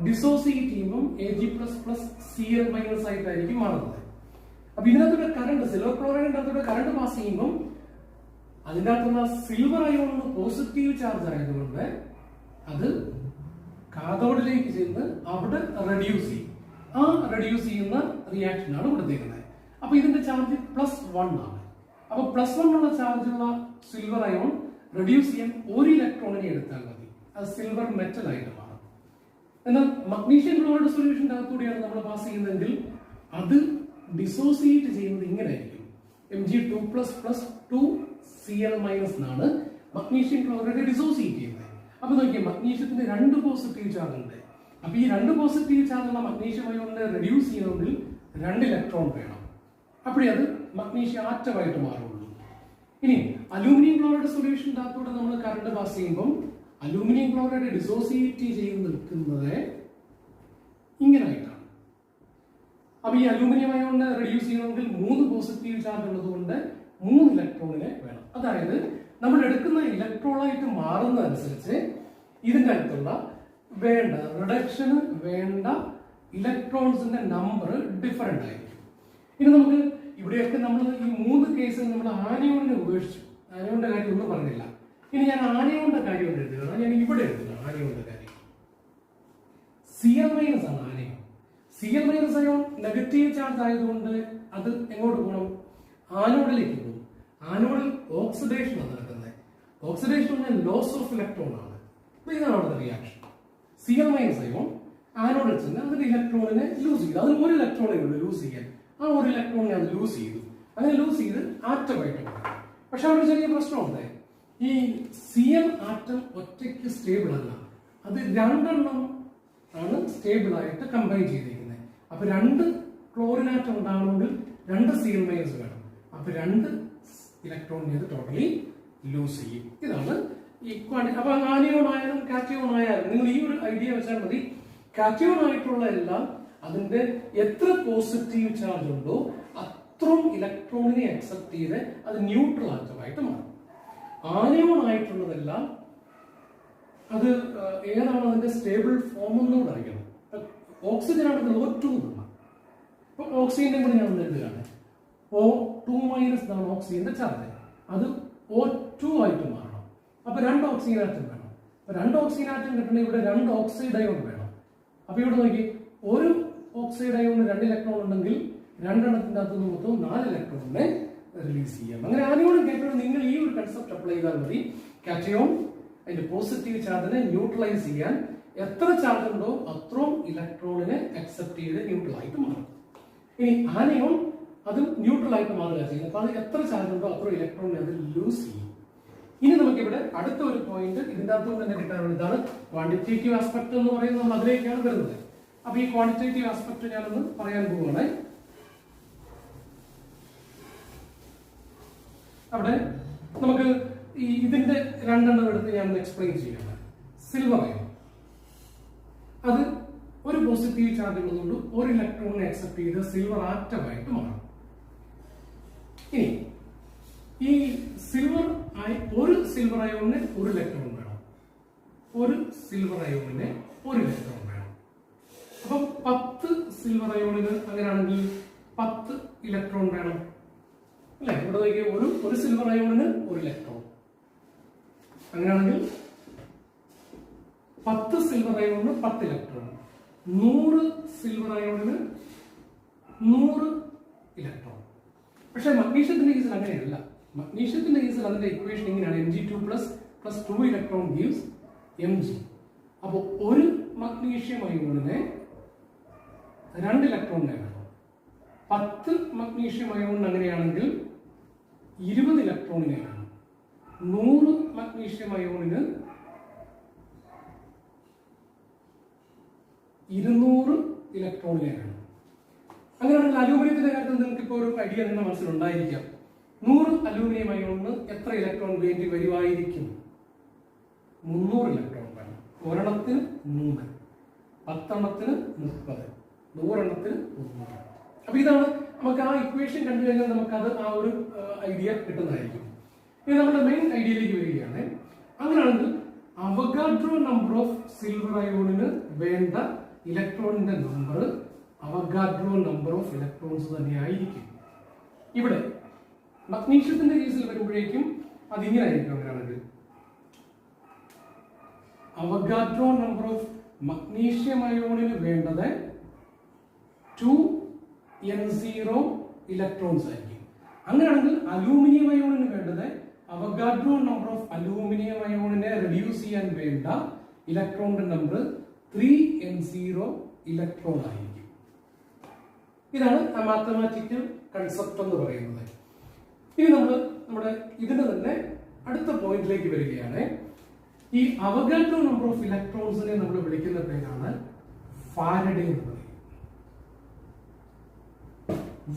ഡിസോസിയേറ്റ് ചെയ്യുമ്പോൾ Ag++Cl- ആയിട്ടായിരിക്കും മാറുന്നത്. അപ്പൊ ഇതിനകത്തൂടെ കറണ്ട് സിൽവർ ക്ലോറൈഡിന്റെ അകത്തൂടെ കറണ്ട് പാസ് ചെയ്യുമ്പോൾ അതിൻ്റെ അകത്തുള്ള സിൽവർ അയോണിന് പോസിറ്റീവ് ചാർജ് ആയതുകൊണ്ട് അത് കാഥോഡിലേക്ക് ചെന്ന് അവിടെ റെഡ്യൂസ് ചെയ്യും. ആ റെഡ്യൂസ് ചെയ്യുന്ന റിയാക്ഷനാണ് കൊടുത്തിരിക്കുന്നത്. അപ്പൊ ഇതിന്റെ ചാർജ് +1 ആണ്. അപ്പൊ +1 ഉള്ള ചാർജുള്ള സിൽവർ അയോൺ റെഡ്യൂസ് ചെയ്യാൻ ഒരു ഇലക്ട്രോണിനെ എടുത്താൽ മതി. അത് സിൽവർ മെറ്റൽ ആയിട്ട് മാറും. എന്നാൽ മഗ്നീഷ്യം ക്ലോറൈഡ് സൊല്യൂഷന്റെ അകത്തൂടെയാണ് നമ്മൾ പാസ് ചെയ്യുന്നതെങ്കിൽ അത് ഡിസോസിയേറ്റ് ചെയ്യുന്നത് ഇങ്ങനെയായിരിക്കും. Mg2++2Cl- എന്നാണ് മഗ്നീഷ്യം ക്ലോറൈഡ് ഡിസോസിയേറ്റ് ചെയ്യുന്നത്. അപ്പൊ നോക്കിയാൽ മഗ്നീഷ്യത്തിന് 2 പോസിറ്റീവ് ചാർജ് ഉണ്ട്. അപ്പൊ ഈ 2 പോസിറ്റീവ് ചാർജുള്ള മഗ്നീഷ്യം അയോണിനെ റെഡ്യൂസ് ചെയ്യണമെങ്കിൽ 2 ഇലക്ട്രോൺ വേണം. അപ്പോഴേ അത് മഗ്നീഷ്യം ആറ്റമായിട്ട് മാറുള്ളൂ. ഇനി അലൂമിനിയം ക്ലോറൈഡ് സൊല്യൂഷൻ്റെ അകത്തൂടെ നമ്മൾ കറണ്ട് പാസ് ചെയ്യുമ്പോൾ അലൂമിനിയം ക്ലോറൈഡ് ഡിസോസിയേറ്റ് ചെയ്ത് നിൽക്കുന്നത് ഇങ്ങനായിട്ടാണ്. അപ്പൊ ഈ അലൂമിനിയം അയോണിനെ റെഡ്യൂസ് ചെയ്യണമെങ്കിൽ 3 പോസിറ്റീവ് ചാർജ് ഉള്ളതുകൊണ്ട് 3 ഇലക്ട്രോണിനെ വേണം. അതായത് നമ്മൾ എടുക്കുന്ന ഇലക്ട്രോളായിട്ട് മാറുന്നതനുസരിച്ച് ഇതിന്റെ അടുത്തുള്ള വേണ്ട റിഡക്ഷന് വേണ്ട ഇലക്ട്രോൺസിന്റെ നമ്പർ ഡിഫറെന്റ് ആയിരിക്കും. ഇനി നമുക്ക് ഇവിടെയൊക്കെ നമ്മൾ ഈ 3 കേസിൽ നമ്മൾ ആനയോണിനെ ഉപേക്ഷിച്ചു. ആനയോണിന്റെ കാര്യം ഒന്നും പറഞ്ഞില്ല. ഇനി ഞാൻ ആനയോണിന്റെ കാര്യം ഒന്ന് എഴുതുകയാണ്. ഞാൻ ഇവിടെ എഴുതുകയാണ് ആനയോണിന്റെ കാര്യം. Cl- ആണ് anion. Cl- ion negative charge ആയതുകൊണ്ട് അത് എങ്ങോട്ട് പോകണം? ആനോഡിലേക്ക് പോകും. ആനോഡിൽ ഓക്സിഡേഷൻ ആണ് നടക്കുന്നത്. ഓക്സിഡേഷൻ പറഞ്ഞാൽ ലോസ് ഓഫ് ഇലക്ട്രോൺ ആണ്. ഇതാണ് അവിടുത്തെ റിയാക്ഷൻ. Cl- അയോൺ ആനോഡിൽ ചെന്ന് അതിന്റെ ഇലക്ട്രോണിനെ ലൂസ് ചെയ്തു. അതിന് ഒരു ഇലക്ട്രോണേ ഉള്ളൂ ലൂസ് ചെയ്യാൻ. ആ ഒരു ഇലക്ട്രോണിനെ അത് ലൂസ് ചെയ്തു. അങ്ങനെ ലൂസ് ചെയ്ത് ആറ്റമായിട്ട് മാറി. പക്ഷെ അവിടെ ചെറിയ പ്രശ്നമുണ്ട്. ഈ Cl ആറ്റം ഒറ്റയ്ക്ക് സ്റ്റേബിൾ അല്ല. അത് 2 എണ്ണം ആണ് സ്റ്റേബിൾ ആയിട്ട് കമ്പൈൻ ചെയ്തിരിക്കുന്നത്. അപ്പൊ 2 ക്ലോറിൻ ആറ്റം ഉണ്ടാകണമെങ്കിൽ 2 Cl- വേണം. അപ്പൊ 2 ഇലക്ട്രോണിനെ അത് ടോട്ടലി ലൂസ് ചെയ്യും. ഇതാണ് ഈ ക്വാണ്ടിറ്റി. അപ്പൊ ആനിയോൺ ആയാലും കാറ്റയോൺ ആയാലും നിങ്ങൾ ഈ ഒരു ഐഡിയ വെച്ചാൽ മതി. കാറ്റയോൺ ആയിട്ടുള്ള എല്ലാം അതിന്റെ എത്ര പോസിറ്റീവ് ചാർജ് ഉണ്ടോ അത്രയും ഇലക്ട്രോണിനെ അക്സെപ്റ്റ് ചെയ്ത് അത് ന്യൂട്രൽ ആറ്റമായിട്ട് മാറും. ആനയോൺ ആയിട്ടുള്ളതെല്ലാം അത് ഏതാണ് അതിന്റെ സ്റ്റേബിൾ ഫോം എന്നുകൂടെ അറിയണം. ഓക്സിജൻ ആണെങ്കിൽ O2 എന്നാണ്. അപ്പൊ ഓക്സിജന്റെ കൂടെ ഞാൻ എഴുതുകയാണ്. O2- എന്നാണ് ഓക്സിജന്റെ ചാർജ്. അത് O2 ആയിട്ട് മാറണം. അപ്പൊ 2 ഓക്സിജൻ ആറ്റം വേണം. അപ്പൊ 2 ഓക്സിജൻ ആറ്റം കിട്ടണമെങ്കിൽ ഇവിടെ 2 ഓക്സൈഡ് അയോൺ വേണം. അപ്പൊ ഇവിടെ നോക്കി ഒരു ഓക്സൈഡ് അയോണിന് 2 ഇലക്ട്രോൺ ഉണ്ടെങ്കിൽ 2 എണ്ണത്തിന്റെ അകത്ത് നിന്ന് മൊത്തം 4 ഇലക്ട്രോണിനെ റിലീസ് ചെയ്യാം. അങ്ങനെ ആനയോണും കാറ്റയോണും നിങ്ങൾ ഈ ഒരു കൺസെപ്റ്റ് അപ്ലൈ ചെയ്താൽ മതി. കാറ്റയോൺ അതിന്റെ പോസിറ്റീവ് ചാർജിനെ ന്യൂട്രലൈസ് ചെയ്യാൻ എത്ര ചാർജ് ഉണ്ടോ അത്രയും ഇലക്ട്രോണിനെ അക്സെപ്റ്റ് ചെയ്ത് ന്യൂട്രൽ ആയിട്ട് മാറും. ഇനി ആനയോൺ അത് ന്യൂട്രൽ ആയിട്ട് മാറുക ചെയ്യുന്നത്. അപ്പൊ അത് എത്ര ചാർജ് ഉണ്ടോ അത്ര ഇലക്ട്രോണിനെ അത് ലൂസ് ചെയ്യും. ഇനി നമുക്കിവിടെ അടുത്ത ഒരു പോയിന്റ് ഇതിന്റെ അകത്തും തന്നെ കിട്ടാനുള്ള ഇതാണ് ക്വാണ്ടിറ്റേറ്റീവ് ആസ്പെക്ട് എന്ന് പറയുന്നത്. നമ്മൾ അതിലേക്കാണ് വരുന്നത്. അപ്പൊ ഈ ക്വാണ്ടിറ്റേറ്റീവ് ആസ്പെക്ട് ഞാനൊന്ന് പറയാൻ പോവുകയാണ്. അവിടെ നമുക്ക് ഈ ഇതിന്റെ 2 എണ്ണം എടുത്ത് ഞാൻ എക്സ്പ്ലെയിൻ ചെയ്യണം. സിൽവർ അയോൺ അത് ഒരു പോസിറ്റീവ് ചാർജ് ഉള്ളതുകൊണ്ട് ഒരു ഇലക്ട്രോണിനെ അക്സെപ്റ്റ് ചെയ്ത് സിൽവർ ആറ്റമായിട്ട് മാറും. ഇനി ഈ സിൽവർ ഒരു സിൽവർ അയോണിന് 1 ഇലക്ട്രോൺ വേണം. ഒരു സിൽവർ അയോണിന് 1 ഇലക്ട്രോൺ വേണം. അപ്പൊ 10 സിൽവർ അയോണിന് അങ്ങനെയാണെങ്കിൽ 10 ഇലക്ട്രോൺ വേണം അല്ലെ? ഇവിടെ നോക്കിയ ഒരു സിൽവർ അയോണിന് 1 ഇലക്ട്രോൺ. അങ്ങനെയാണെങ്കിൽ 10 സിൽവർ അയോണിന് 10 ഇലക്ട്രോൺ. 100 സിൽവർ അയോണിന് 100 ഇലക്ട്രോൺ. പക്ഷെ മഗ്നീഷ്യത്തിന്റെ കേസിൽ അങ്ങനെയല്ല. മഗ്നീഷ്യത്തിന്റെ കേസിൽ അതിന്റെ ഇക്വേഷൻ ഇങ്ങനെയാണ്, Mg2 plus 2 electron gives Mg. അപ്പോൾ ഒരു മഗ്നീഷ്യം അയോണിനെ 2 ഇലക്ട്രോണിനെ വേണം. 10 മഗ്നീഷ്യം അയോണിന് അങ്ങനെയാണെങ്കിൽ 20 ഇലക്ട്രോണിനെ വേണം. 100 മഗ്നീഷ്യം അയോണിന് 200 ഇലക്ട്രോണിനെ വേണം. അങ്ങനെയാണെങ്കിൽ അലൂമിനിയത്തിന്റെ കാര്യത്തിൽ നിങ്ങൾക്ക് ഇപ്പോൾ ഒരു ഐഡിയ നിങ്ങളുടെ മനസ്സിലുണ്ടായിരിക്കാം. 100 അലൂമിനിയം അയോണിന് എത്ര ഇലക്ട്രോൺ വേണ്ടി വരുമായിരിക്കും? 300 ഇലക്ട്രോൺ വേണം. ഒരെണ്ണത്തിന് 3, 10 എണ്ണത്തിന് 30, 100 എണ്ണത്തിന് 300. അപ്പൊ ഇതാണ് നമുക്ക് ആ ഇക്വേഷൻ കണ്ടു കഴിഞ്ഞാൽ നമുക്കത് ആ ഒരു ഐഡിയ കിട്ടുന്നതായിരിക്കും. ഇനി നമ്മുടെ മെയിൻ ഐഡിയയിലേക്ക് വരികയാണ്. അങ്ങനെയാണെങ്കിൽ അവഗാഡ്രോ നമ്പർ ഓഫ് സിൽവർ അയോണിന് വേണ്ട ഇലക്ട്രോണിന്റെ number Avogadro number of electrons തന്നെയായിരിക്കും. ഇവിടെ മഗ്നീഷ്യത്തിന്റെ കേസിൽ വരുമ്പോഴേക്കും അതിങ്ങനെ ആയിരിക്കും. അങ്ങനെയാണെങ്കിൽ അവഗാഡ്രോ നമ്പർ ഓഫ് മഗ്നീഷ്യം അയോണിന് വേണ്ടത് 2n0 ഇലക്ട്രോൺസ് ആയിരിക്കും. അങ്ങനെയാണെങ്കിൽ അലൂമിനിയം അയോണിന് വേണ്ടത് അവഗാഡ്രോ നമ്പർ ഓഫ് അലൂമിനിയം അയോണിനെ റെഡ്യൂസ് ചെയ്യാൻ വേണ്ട ഇലക്ട്രോണിന്റെ നമ്പർ 3n0 ഇലക്ട്രോൺ ആയിരിക്കും. ഇതാണ് മാത്തമാറ്റിക്കൽ കൺസെപ്റ്റ് എന്ന് പറയുന്നത്. ഇനി നമ്മുടെ ഇതിന്റെ തന്നെ അടുത്ത പോയിന്റിലേക്ക് വരികയാണ്. ഈ അവഗാഡ്രോ നമ്പർ ഓഫ് ഇലക്ട്രോൺസിനെ നമ്മൾ വിളിക്കുന്ന പേരാണ് ഫാരഡേ എന്ന് പറയും.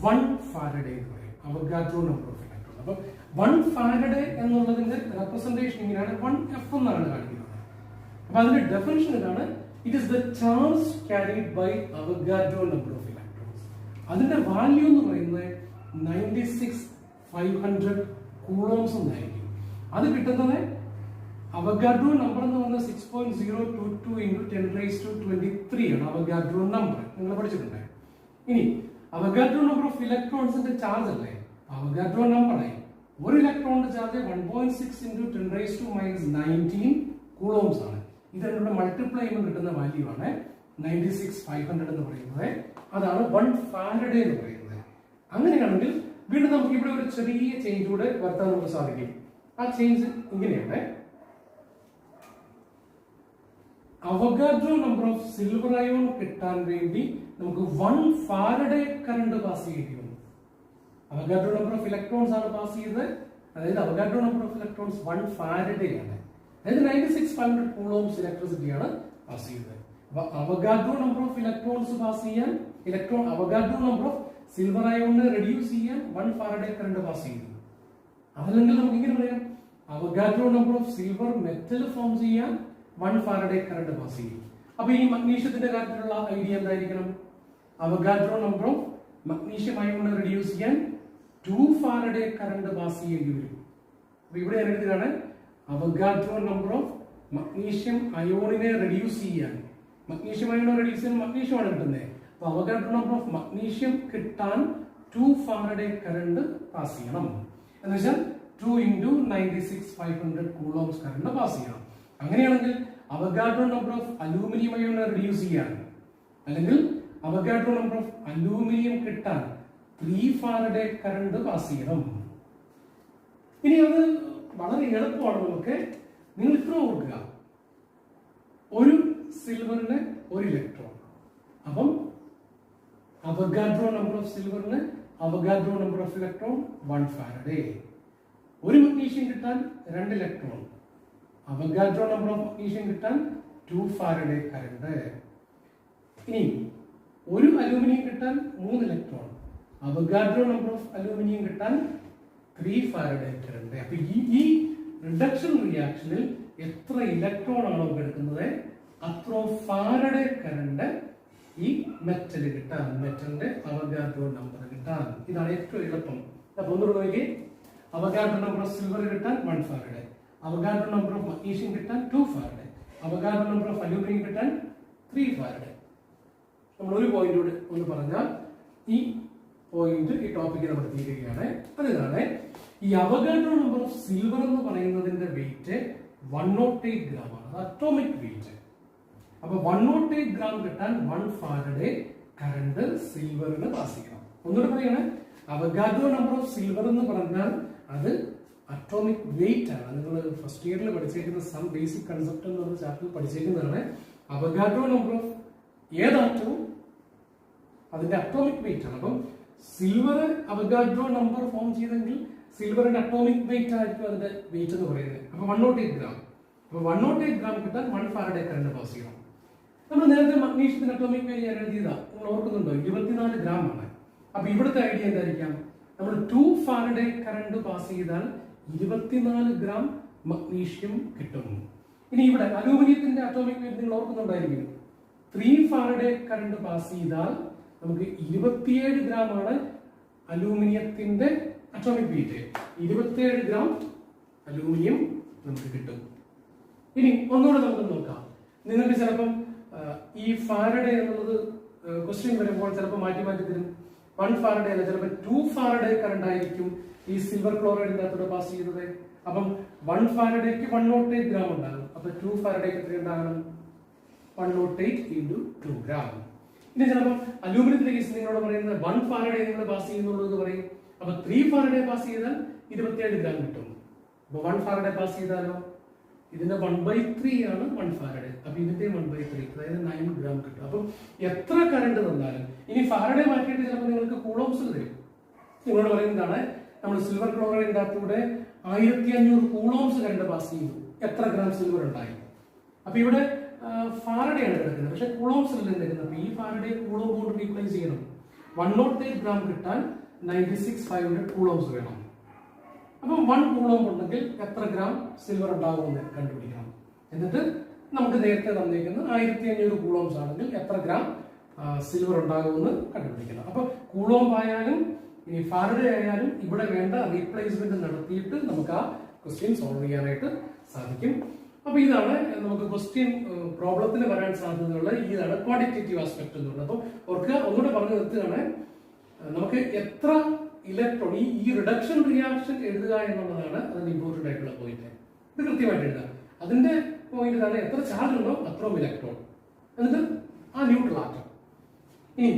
1 ഫാരഡേ എന്ന് പറയും അവഗാഡ്രോ നമ്പർ ഓഫ് ഇലക്ട്രോൺ. അപ്പൊ 1 ഫാരഡേ എന്നുള്ളതിന്റെ റെപ്രസെന്റേഷൻ ഇങ്ങനെയാണ്, 1f എന്നാണ് കാണിക്കുന്നത്. അപ്പൊ അതിന്റെ ഡെഫിനിഷൻ ഇതാണ്, it is the charge carried by Avogadro number of electrons. അതിന്റെ വാല്യൂ എന്ന് പറയുന്നത് 96,500 കൂളോംസ് എന്നായിരിക്കും. അത് കിട്ടുന്നത് അവഗാഡ്രോ നമ്പർ എന്ന് പറഞ്ഞാൽ 6.022 × 10⁻23 ആണ് അവഗാഡ്രോ നമ്പർ. നിങ്ങൾ പഠിച്ചിട്ടുണ്ട്. ഇനി അവഗാഡ്രോ നമ്പർ ഓഫ് ഇലക്ട്രോൺസിന്റെ ചാർജ് അല്ലേ അവഗാഡ്രോ നമ്പർ ആയി. ഒരു ഇലക്ട്രോണിന്റെ ചാർജ് 1.6 × 10⁻19 കൂളോംസ് ആണ്. ഇത് രണ്ടുകൂടെ മൾട്ടിപ്ലൈ ചെയ്യുമ്പോൾ കിട്ടുന്ന വാല്യൂ ആണ് 96,500 എന്ന് പറയുന്നത്. അതാണ് 1 ഫാരഡേ എന്ന് പറയുന്നത്. അങ്ങനെയാണെങ്കിൽ വീണ്ടും നമുക്ക് ഇവിടെ ഒരു ചെറിയ ചേഞ്ച് കൂടെ വരുത്താൻ നമുക്ക് സാധിക്കും. ആ ചേഞ്ച് ഇങ്ങനെയാണ്. Avogadro number of silver ion കിട്ടാൻ വേണ്ടി നമുക്ക് 1 ഫാരഡേ കറണ്ട് പാസ് ചെയ്യേണ്ടി വന്നു. അവഗാഡ്രോ നമ്പർ ഓഫ് ഇലക്ട്രോൺസ് ആണ് പാസ് ചെയ്തത്. അതായത് Avogadro number of electrons 1 faraday ആണ്. അതായത് 96,500 കൂളോംസ് ഇലക്ട്രിസിറ്റിയാണ് പാസ് ചെയ്തത്. അപ്പൊ Avogadro number of electrons pass ചെയ്യാൻ അവഗാഡ്രോ നമ്പർ ഓഫ് സിൽവർ അയോണിനെ റെഡ്യൂസ് ചെയ്യാൻ 1 ഫാരഡേ കറണ്ട് പാസ് ചെയ്തു. അതല്ലെങ്കിൽ നമുക്ക് ഇങ്ങനെ പറയാം, Avogadro number of silver metal form ചെയ്യാൻ 1 ഫാരഡേ കറണ്ട് പാസ് ചെയ്യും. അപ്പൊ ഈ മഗ്നീഷ്യത്തിന്റെ കാര്യത്തിലുള്ള ഐഡിയ എന്തായിരിക്കണം? അവഗാഡ്രോ നമ്പർ ഓഫ് മഗ്നീഷ്യം അയോണിനെ റെഡ്യൂസ് ചെയ്യാൻ 2 ഫാരഡേ കറണ്ട് പാസ് ചെയ്യേണ്ടി വരും. അപ്പൊ ഇവിടെ ഞാൻ എഴുതുകയാണ്, അവഗാഡ്രോ നമ്പർ ഓഫ് മഗ്നീഷ്യം അയോണിനെ റെഡ്യൂസ് ചെയ്യാൻ, മഗ്നീഷ്യം അയോണിനെ റെഡ്യൂസ് ചെയ്യാൻ മഗ്നീഷ്യമാണ് കിട്ടുന്നത്. അപ്പൊ അവഗാഡ്രോ നമ്പർ ഓഫ് മഗ്നീഷ്യം കിട്ടാൻ 2 ഫാരഡേ കറണ്ട് പാസ് ചെയ്യണം. എന്ന് വെച്ചാൽ 2 × 96,500 കൂളോംസ് കറണ്ട് പാസ് ചെയ്യണം. അങ്ങനെയാണെങ്കിൽ അവഗാഡ്രോ നമ്പർ ഓഫ് അലൂമിനിയം അയോണിനെ റെഡ്യൂസ് ചെയ്യാൻ, അല്ലെങ്കിൽ അവഗാഡ്രോ നമ്പർ ഓഫ് അലൂമിനിയം കിട്ടാൻ 3 ഫാരഡേ കറണ്ട് പാസ് ചെയ്യണം. ഇനി അത് വളരെ എളുപ്പമാണ് നമുക്ക്. നിങ്ങൾ ഇത്ര ഓർക്കുക, ഒരു സിൽവറിന് 1 ഇലക്ട്രോൺ. അപ്പം അവഗാഡ്രോ നമ്പർ ഓഫ് സിൽവറിന് Avogadro number of electron 1 Faraday. ഒരു മഗ്നീഷ്യം കിട്ടാൻ 2 electron. Avogadro number of magnesium കിട്ടാൻ 2 ഫാരഡേ കറണ്ട്. ഇനി ഒരു അലൂമിനിയം കിട്ടാൻ 3 electron. Avogadro number of aluminium കിട്ടാൻ 3 ഫാരഡേ കറണ്ട്. അപ്പൊ ഈ റിഡക്ഷൻ റിയാക്ഷനിൽ എത്ര ഇലക്ട്രോൺ ആണോ എടുക്കുന്നത് അത്ര ഫാരഡേ കറണ്ട് ഈ മെറ്റൽ കിട്ടാൻ, മെറ്റലിന്റെ അവഗാഡ്രോ നമ്പർ കിട്ടാൻ. ഇതാണ് ഏറ്റവും എളുപ്പം. അപ്പൊ ഒന്നുകൂടെ നോക്കി, അവഗാഡ്രോ നമ്പർ ഓഫ് സിൽവർ കിട്ടാൻ 1 Faraday, Avogadro number of magnesium കിട്ടാൻ 2 Faraday, Avogadro number of aluminium കിട്ടാൻ 3 ഫാരഡേ. നമ്മൾ ഒരു പോയിന്റ് കൂടെ ഒന്ന് പറഞ്ഞാൽ ഈ പോയിന്റ്, ഈ ടോപ്പിക്ക് നമ്മൾ തീരുകയാണ്. അതിനാണ് ഈ അവഗാഡ്രോ നമ്പർ ഓഫ് സിൽവർ എന്ന് പറയുന്നതിന്റെ വെയിറ്റ് 108 ഗ്രാം ആണ്. അത് അറ്റോമിക് വെയിറ്റ്. അപ്പൊ 108 ഗ്രാം കിട്ടാൻ 1 ഫാരഡേ കറണ്ട് സിൽവറിന് പാസ് ചെയ്യണം. ഒന്നുകൂടെ പറയണേ, അവഗാഡ്രോ നമ്പർ ഓഫ് സിൽവർ എന്ന് പറഞ്ഞാൽ അത് അറ്റോമിക് വെയിറ്റ് ആണ്. നിങ്ങൾ ഫസ്റ്റ് ഇയറിൽ പഠിച്ചേക്കുന്ന സം ബേസിക് കൺസെപ്റ്റ് എന്ന് പറഞ്ഞ ചാപ്റ്ററിൽ പഠിച്ചേക്കുന്നതാണ് അവഗാഡ്രോ നമ്പർ ഓഫ് ഏത് ആറ്റവും അതിന്റെ അറ്റോമിക് വെയിറ്റ് ആണ്. അപ്പം സിൽവർ അവഗാഡ്രോ നമ്പർ ഫോം ചെയ്തെങ്കിൽ സിൽവറിന്റെ അറ്റോമിക് വെയിറ്റ് ആയിരിക്കും അതിന്റെ വെയിറ്റ് എന്ന് പറയുന്നത്. അപ്പൊ 108 ഗ്രാം. അപ്പൊ 108 ഗ്രാം കിട്ടാൻ 1 ഫാരഡേ കറണ്ട് പാസ് ചെയ്യണം. നമ്മൾ നേരത്തെ മഗ്നീഷ്യത്തിന്റെ അറ്റോമിക് വെയിറ്റ് ഞാൻ എഴുതിയതാ, നിങ്ങൾ ഓർക്കുന്നുണ്ടോ? 24 ഗ്രാം ആണ്. അപ്പൊ ഇവിടുത്തെ ഐഡിയ എന്തായിരിക്കാം? നമ്മൾ 2 ഫാരഡേ കറണ്ട് പാസ് ചെയ്താൽ 24 ഗ്രാം മഗ്നീഷ്യം കിട്ടും. ഇനി ഇവിടെ അലൂമിനിയത്തിന്റെ അറ്റോമിക് വെയിറ്റ് നിങ്ങൾ ഓർക്കുന്നുണ്ടായിരിക്കും. 3 ഫാരഡേ കറണ്ട് പാസ് ചെയ്താൽ നമുക്ക് 27 ഗ്രാം ആണ് അലൂമിനിയത്തിന്റെ അറ്റോമിക് വെയിറ്റ്. 27 ഗ്രാം അലൂമിനിയം നമുക്ക് കിട്ടും. ഇനി ഒന്നുകൂടെ നമുക്ക് നോക്കാം. നിങ്ങൾക്ക് ചിലപ്പം ഈ ഫാരഡേ എന്നുള്ളത് ക്വസ്റ്റ്യൻ വരുമ്പോൾ ചിലപ്പോൾ മാറ്റി മാറ്റി തരും. 1 ഫാരഡേ അല്ല, ചിലപ്പോൾ 2 ഫാരഡേ കറണ്ട് ആയിരിക്കും ഈ സിൽവർ ക്ലോറൈഡിന്റെ അകത്തോടെ പാസ് ചെയ്തത്. അപ്പം 1 ഫാരഡേക്ക് 108 ഗ്രാം ഉണ്ടാകും. അപ്പൊ 2 ഫാരഡേക്ക് എത്ര ഉണ്ടാകണം? 108 into 2 ഗ്രാം. ഇനി ചിലപ്പോൾ അലൂമിനിയത്തിന്റെ കേസ് നിങ്ങളോട് പറയുന്നത് 1 ഫാരഡേ നിങ്ങൾ പാസ് ചെയ്യുന്നുള്ളത് പറയും. അപ്പൊ 3 ഫാരഡേ പാസ് ചെയ്താൽ 27 ഗ്രാം കിട്ടും. അപ്പൊ 1 ഫാരഡേ പാസ് ചെയ്താലോ ഇതിന്റെ 1/3 ആണ് 1 ഫാരഡേ. അപ്പൊ ഇതിന്റെ 1/3 അതായത് 9 ഗ്രാം കിട്ടും. അപ്പം എത്ര കറണ്ട് തന്നാലും ഇനി ഫാരഡേ മാറ്റിയിട്ട് ചിലപ്പോൾ നിങ്ങൾക്ക് കൂളോംസ് തരും. നിങ്ങളോട് പറയുന്നതാണ് നമ്മൾ സിൽവർ ക്ലോറൈഡിന്റെ അകത്തൂടെ 1500 കൂളോംസ് കറണ്ട് പാസ് ചെയ്തു, എത്ര ഗ്രാം സിൽവർ ഉണ്ടായി? അപ്പൊ ഇവിടെ ഫാരഡേ ആണ് കിടക്കുന്നത്, പക്ഷെ കൂളോംസ് അല്ല കിടക്കുന്നത്. അപ്പൊ ഈ ഫാരഡേ കൂളോം കൊണ്ട് റീപ്ലേസ് ചെയ്യണം. 108 ഗ്രാം കിട്ടാൻ 96500 കൂളോംസ് വേണം. അപ്പം 1 കൂളോം ഉണ്ടെങ്കിൽ എത്ര ഗ്രാം സിൽവർ ഉണ്ടാകുമെന്ന് കണ്ടുപിടിക്കണം. എന്നിട്ട് നമുക്ക് നേരത്തെ തന്നിരിക്കുന്ന 1500 കൂളോംസ് ആണെങ്കിൽ എത്ര ഗ്രാം സിൽവർ ഉണ്ടാകുമെന്ന് കണ്ടുപിടിക്കണം. അപ്പൊ കൂളോം ആയാലും ഇനി ഫാരഡേ ആയാലും ഇവിടെ വേണ്ട റീപ്ലേസ്മെന്റ് നടത്തിയിട്ട് നമുക്ക് ആ ക്വസ്റ്റ്യൻ സോൾവ് ചെയ്യാനായിട്ട് സാധിക്കും. അപ്പൊ ഇതാണ് നമുക്ക് ക്വസ്റ്റ്യൻ പ്രോബ്ലത്തിന് വരാൻ സാധ്യതയുള്ള ഇതാണ് ക്വാണ്ടിറ്റേറ്റീവ് ആസ്പെക്ട് എന്നുള്ളത്. അപ്പൊ ഓർക്കുക, ഒന്നുകൂടെ പറഞ്ഞു നിർത്തുകയാണ്, നമുക്ക് എത്ര ഇലക്ട്രോൺ ഈ റിഡക്ഷൻ റിയാക്ഷൻ എഴുതുക എന്നുള്ളതാണ് അതിന്റെ ഇമ്പോർട്ടന്റ് ആയിട്ടുള്ള പോയിന്റ്. ഇത് കൃത്യമായിട്ട് എഴുതുക. അതിന്റെ പോയിന്റ് ഇതാണ്, എത്ര ചാർജ് ഉണ്ടോ അത്രയും ഇലക്ട്രോൺ, എന്നിട്ട് ആ ന്യൂട്രൽ ആറ്റം. ഇനി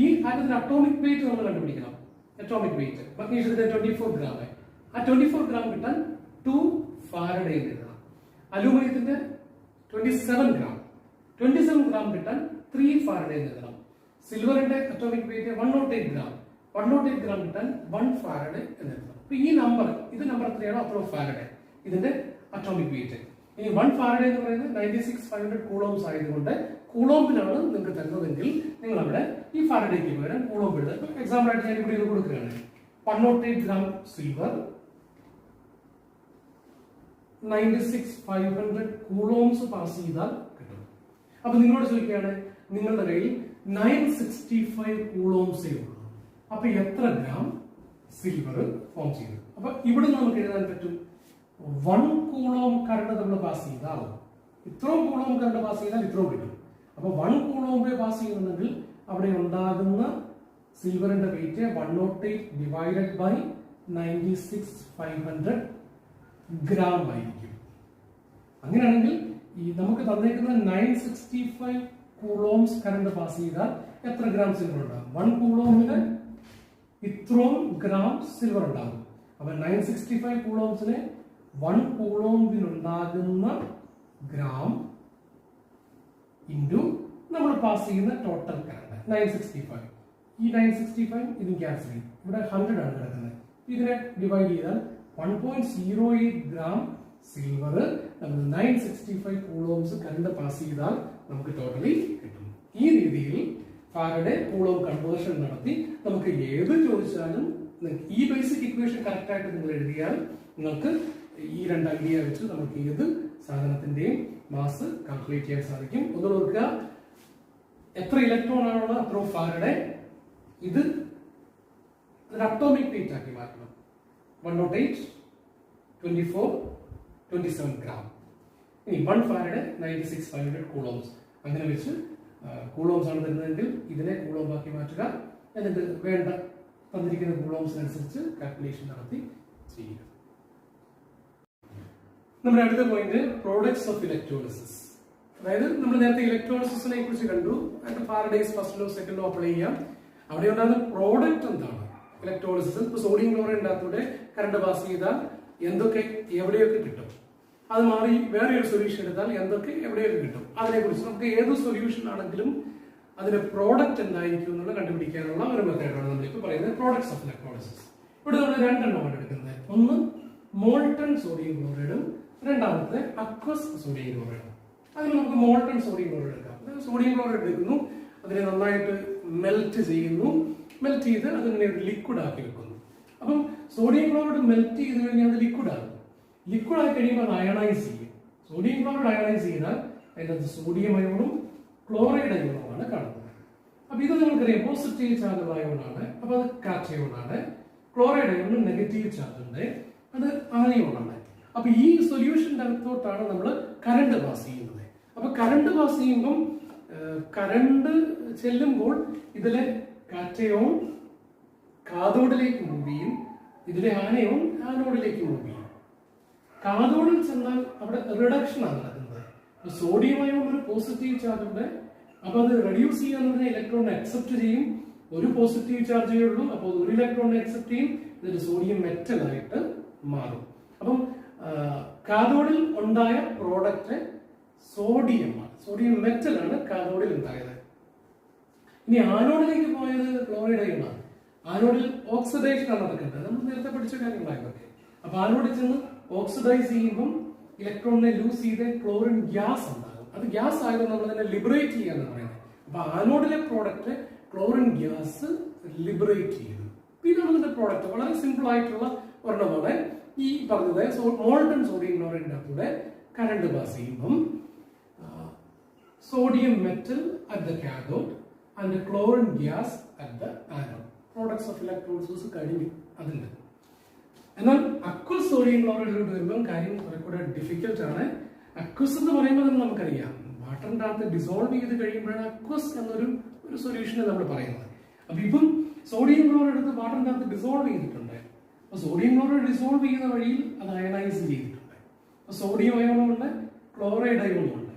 ഈ ആറ്റത്തിന്റെ അറ്റോമിക് വെയിറ്റ് നമ്മൾ കണ്ടുപിടിക്കണം. അറ്റോമിക് വെയിറ്റ് മഗ്നീഷ്യത്തിന്റെ 24 ഗ്രാം. ആ 24 ഗ്രാം കിട്ടാൻ 2 ഫാരഡേ എഴുതണം. അലൂമിനിയത്തിന്റെ 27 ഗ്രാം. 27 ഗ്രാം കിട്ടാൻ 3 ഫാരഡേ എഴുതണം. സിൽവറിന്റെ അറ്റോമിക് വെയിറ്റ് 108 ഗ്രാം. 108 ഗ്രാം കിട്ടാൻ 1 ഫാരഡേ എന്നെഴുതണം. അപ്പൊ ഈ നമ്പർ, ഇത് നമ്പർ എത്രയാണോ അത്ര ഫാരഡേ ഇതിന്റെ അറ്റോമിക് വെയിറ്റ്. ഇനി 1 ഫാരഡേ എന്ന് പറയുന്നത് 96500 കൂളോംസ് ആയതുകൊണ്ട് കൂളോംബിലാണ് നിങ്ങൾക്ക് തരുന്നതെങ്കിൽ നിങ്ങൾ അവിടെ ഈ ഫാരഡേക്ക് പകരം കൂളോംബ് എഴുതുക. എക്സാമ്പിൾ ആയിട്ട് ഞാൻ ഇവിടെ ഇത് കൊടുക്കുകയാണ്. 108 ഗ്രാം സിൽവർ 96500 കൂളോംസ് പാസ് ചെയ്താൽ കിട്ടും. അപ്പൊ നിങ്ങളോട് ചോദിക്കുകയാണ്, നിങ്ങളുടെ കയ്യിൽ 965 കൂളോംസേ ഉള്ളൂ, അപ്പൊ എത്ര ഗ്രാം സിൽവർ ഫോം ചെയ്തു? അപ്പൊ ഇവിടെ നമുക്ക് എഴുതാൻ പറ്റും 1 കൂളോം കറണ്ട് നമ്മൾ പാസ് ചെയ്താൽ ഇത്രയും കൂളോം കറണ്ട് പാസ് ചെയ്താൽ ഇത്രയും കിട്ടും. അപ്പൊ 1 കൂളോംബെ പാസ് ചെയ്യുന്നുണ്ടെങ്കിൽ അവിടെ ഉണ്ടാകുന്ന സിൽവറിന്റെ വെയിറ്റ് 108 ഡിവൈഡഡ് ബൈ 96500 ഗ്രാം ആയിരിക്കും. അങ്ങനെയാണെങ്കിൽ ഈ നമുക്ക് തന്നേക്കുന്ന 965 കൂളോംസ് കറണ്ട് പാസ് ചെയ്താൽ എത്ര ഗ്രാം സിൽവർ ഉണ്ടാകും? 1 കൂളോമിന് ഇത്രയും ഗ്രാം സിൽവർ ഉണ്ടാകും. അപ്പൊ 965 കൂളോംസിന് 1 കൂളോംബിനുണ്ടാകുന്ന ഗ്രാം ഇൻറ്റു നമ്മൾ പാസ് ചെയ്യുന്ന ടോട്ടൽ കറണ്ട് 965. ഈ 965 ഇതും ക്യാൻസൽ ചെയ്യും. ഇവിടെ 100 ആണ് കിടക്കുന്നത്. ഇതിനെ ഡിവൈഡ് ചെയ്താൽ 1.08 ഗ്രാം സിൽവർ നമ്മൾ 965 കൂളോംസ് കറണ്ട് പാസ് ചെയ്താൽ നമുക്ക് ടോട്ടലി കിട്ടും. ഈ രീതിയിൽ ഫാരഡേ കൂളോം കൺവേർഷൻ നടത്തി നമുക്ക് ഏത് ചോദിച്ചാലും ഈ ബേസിക് ഇക്വേഷൻ കറക്റ്റ് ആയിട്ട് നിങ്ങൾ എഴുതിയാൽ നിങ്ങൾക്ക് ഈ 2 ഐഡിയ വെച്ച് നമുക്ക് ഏത് സാധനത്തിന്റെയും മാസ് കാൽക്കുലേറ്റ് ചെയ്യാൻ സാധിക്കും. ഒന്ന് ഓർക്കുക, എത്ര ഇലക്ട്രോൺ ആണുള്ളത് അത്ര ഫാരഡേ. ഇത് അറ്റോമിക് വെയിറ്റ് ആക്കി മാറ്റണം. 108, 24, 27 ഗ്രാം. ഇനി 1 ഫാരഡേ 96500 കൂളോംസ്. അങ്ങനെ വെച്ച് കൂളോംസ് ആണ് തരുന്നതെങ്കിൽ ഇതിനെ കൂളോം ആക്കി മാറ്റുക. എന്നിട്ട് വേണ്ട തന്നിരിക്കുന്ന കൂളോംസിനനുസരിച്ച് കാൽക്കുലേഷൻ നടത്തി ചെയ്യുക. നമ്മുടെ അടുത്ത പോയിന്റ് പ്രോഡക്ട്സ് ഓഫ് ഇലക്ട്രോളിസിസ്. അതായത് നമ്മൾ നേരത്തെ ഇലക്ട്രോളിസിസിനെ കുറിച്ച് കണ്ടു. അതിന്റെ Faraday's first law second law apply ചെയ്യാം. അവിടെ ഉണ്ടാകുന്ന പ്രോഡക്റ്റ് എന്താണ് ഇലക്ട്രോളിസിസ്? ഇപ്പൊ സോഡിയം ക്ലോറൈഡിന്റെ അകത്തൂടെ കറണ്ട് പാസ് ചെയ്താൽ എന്തൊക്കെ എവിടെയൊക്കെ കിട്ടും, അത് മാറി വേറെ ഒരു സൊല്യൂഷൻ എടുത്താൽ എന്തൊക്കെ എവിടെയൊക്കെ കിട്ടും, അതിനെക്കുറിച്ച് നമുക്ക് ഏത് സൊല്യൂഷൻ ആണെങ്കിലും അതിന്റെ പ്രോഡക്റ്റ് എന്തായിരിക്കും എന്നുള്ള കണ്ടുപിടിക്കാനുള്ള ഒരു മെത്തേഡാണ് നമ്മളിപ്പോൾ പറയുന്നത് പ്രോഡക്ട്സ് ഓഫ് ഇലക്ട്രോളിസിസ്. ഇവിടെ നമ്മൾ രണ്ടെണ്ണമാണ് എടുക്കുന്നത്. ഒന്ന് മോൾട്ടൺ സോഡിയം ക്ലോറൈഡും രണ്ടാമത്തെ അക്വസ് സോഡിയം ക്ലോറൈഡും. അതിന് നമുക്ക് മോൾട്ടൺ സോഡിയം ക്ലോറൈഡ് എടുക്കാം. സോഡിയം ക്ലോറൈഡ് എടുക്കുന്നു, അതിനെ നന്നായിട്ട് മെൽറ്റ് ചെയ്യുന്നു, മെൽറ്റ് ചെയ്ത് അതിനെ ഒരു ലിക്വിഡ് ആക്കി വെക്കുന്നു. അപ്പം സോഡിയം ക്ലോറൈഡ് മെൽറ്റ് ചെയ്ത് കഴിഞ്ഞാൽ അത് ലിക്വിഡ് ആകും. ലിക്വിഡ് ആയി കഴിയുമ്പോൾ അത് അയണൈസ് ചെയ്യും. സോഡിയം ക്ലോറൈഡ് അയണൈസ് ചെയ്താൽ അതിനകത്ത് സോഡിയം അയോണും ക്ലോറൈഡ് അയോണുമാണ് കാണുന്നത്. അപ്പൊ ഇത് നിങ്ങൾക്കറിയാം പോസിറ്റീവ് ചാർജ് അയോണാണ്, അപ്പൊ അത് കാറ്റയോണാണ്. ക്ലോറൈഡ് അയോൺ നെഗറ്റീവ് ചാർജ് ഉണ്ട്, അത് ആനയോണാണ്. അപ്പൊ ഈ സൊല്യൂഷന്റെ അകത്തോട്ടാണ് നമ്മൾ കറണ്ട് പാസ് ചെയ്യുന്നത്. അപ്പൊ കറണ്ട് പാസ് ചെയ്യുമ്പോൾ കറണ്ട് ചെല്ലുമ്പോൾ ഇതിലെ കാറ്റയോൺ കാഥോഡിലേക്ക് മൂവ് ചെയ്യും, ഇതിലെ ആനയോൺ ആനോഡിലേക്ക് മൂവ് ചെയ്യും. കാഥോഡിൽ ചെന്നാൽ അവിടെ റിഡക്ഷൻ ആണ് നടക്കുന്നത്. സോഡിയം അയോൺ ഒരു പോസിറ്റീവ് ചാർജ് ഉണ്ട്, അപ്പൊ അത് റെഡ്യൂസ് ചെയ്യാൻ ഇലക്ട്രോണിനെ അക്സെപ്റ്റ് ചെയ്യും. ഒരു പോസിറ്റീവ് ചാർജേ ഉള്ളൂ, അപ്പോൾ ഒരു ഇലക്ട്രോണിനെ അക്സെപ്റ്റ് ചെയ്യും, ഇതൊരു സോഡിയം മെറ്റൽ ആയിട്ട് മാറും. അപ്പം കാഥോഡിൽ ഉണ്ടായ പ്രോഡക്റ്റ് സോഡിയമാണ്, സോഡിയം മെറ്റൽ ആണ് കാഥോഡിൽ ഉണ്ടായത്. ഇനി ആനോഡിലേക്ക് പോയത് ക്ലോറൈഡ് അയോണാണ്. ആനോഡിൽ ഓക്സിഡേഷൻ ആണ് നടക്കേണ്ടത്, നമ്മൾ നേരത്തെ പഠിച്ച കാര്യങ്ങളായിട്ടൊക്കെ. അപ്പൊ ആനോഡിൽ ചെന്ന് ഓക്സിഡൈസ് ചെയ്യുമ്പോൾ ഇലക്ട്രോണിനെ ലൂസ് ചെയ്ത് ക്ലോറിൻ ഗ്യാസ് ഉണ്ടാകും. അത് ഗ്യാസ് ആയതുകൊണ്ട് നമ്മൾ തന്നെ ലിബറേറ്റ് ചെയ്യാന്ന് പറയുന്നത്. അപ്പൊ ആനോഡിലെ പ്രോഡക്റ്റ് ക്ലോറിൻ ഗ്യാസ് ലിബറേറ്റ് ചെയ്തു. ഇതാണ് ഇതിന്റെ പ്രോഡക്റ്റ്. വളരെ സിമ്പിൾ ആയിട്ടുള്ള ഒരെണ്ണമാണ് ഈ പറഞ്ഞത്. മോൾട്ടൺ സോഡിയം ക്ലോറൈഡിന്റെ കൂടെ കറണ്ട് പാസ് ചെയ്യുമ്പം sodium metal at the cathode and chlorine gas at the anode. Products of electrolysis കഴിഞ്ഞു അതിന്റെ. എന്നാൽ അക്വസ് സോഡിയം ക്ലോറൈഡിലോട്ട് വരുമ്പോൾ കാര്യം കുറെ കൂടെ ഡിഫിക്കൽട്ട് ആണ്. അക്വസ് എന്ന് പറയുമ്പോൾ തന്നെ നമുക്കറിയാം വാട്ടറിന്റെ അകത്ത് ഡിസോൾവ് ചെയ്ത് കഴിയുമ്പോഴാണ് അക്വസ് എന്നൊരു സൊല്യൂഷനെ നമ്മൾ പറയുന്നത്. അപ്പൊ ഇപ്പം സോഡിയം ക്ലോറൈഡ് എടുത്ത് വാട്ടറിന്റെ അകത്ത് ഡിസോൾവ് ചെയ്തിട്ടുണ്ട്. അപ്പൊ സോഡിയം ക്ലോറൈഡ് ഡിസോൾവ് ചെയ്യുന്ന വഴിയിൽ അത് അയണൈസ് ചെയ്തിട്ടുണ്ട്. അപ്പൊ സോഡിയം അയോണും ഉണ്ട്, ക്ലോറൈഡ് അയോണും ഉണ്ട്.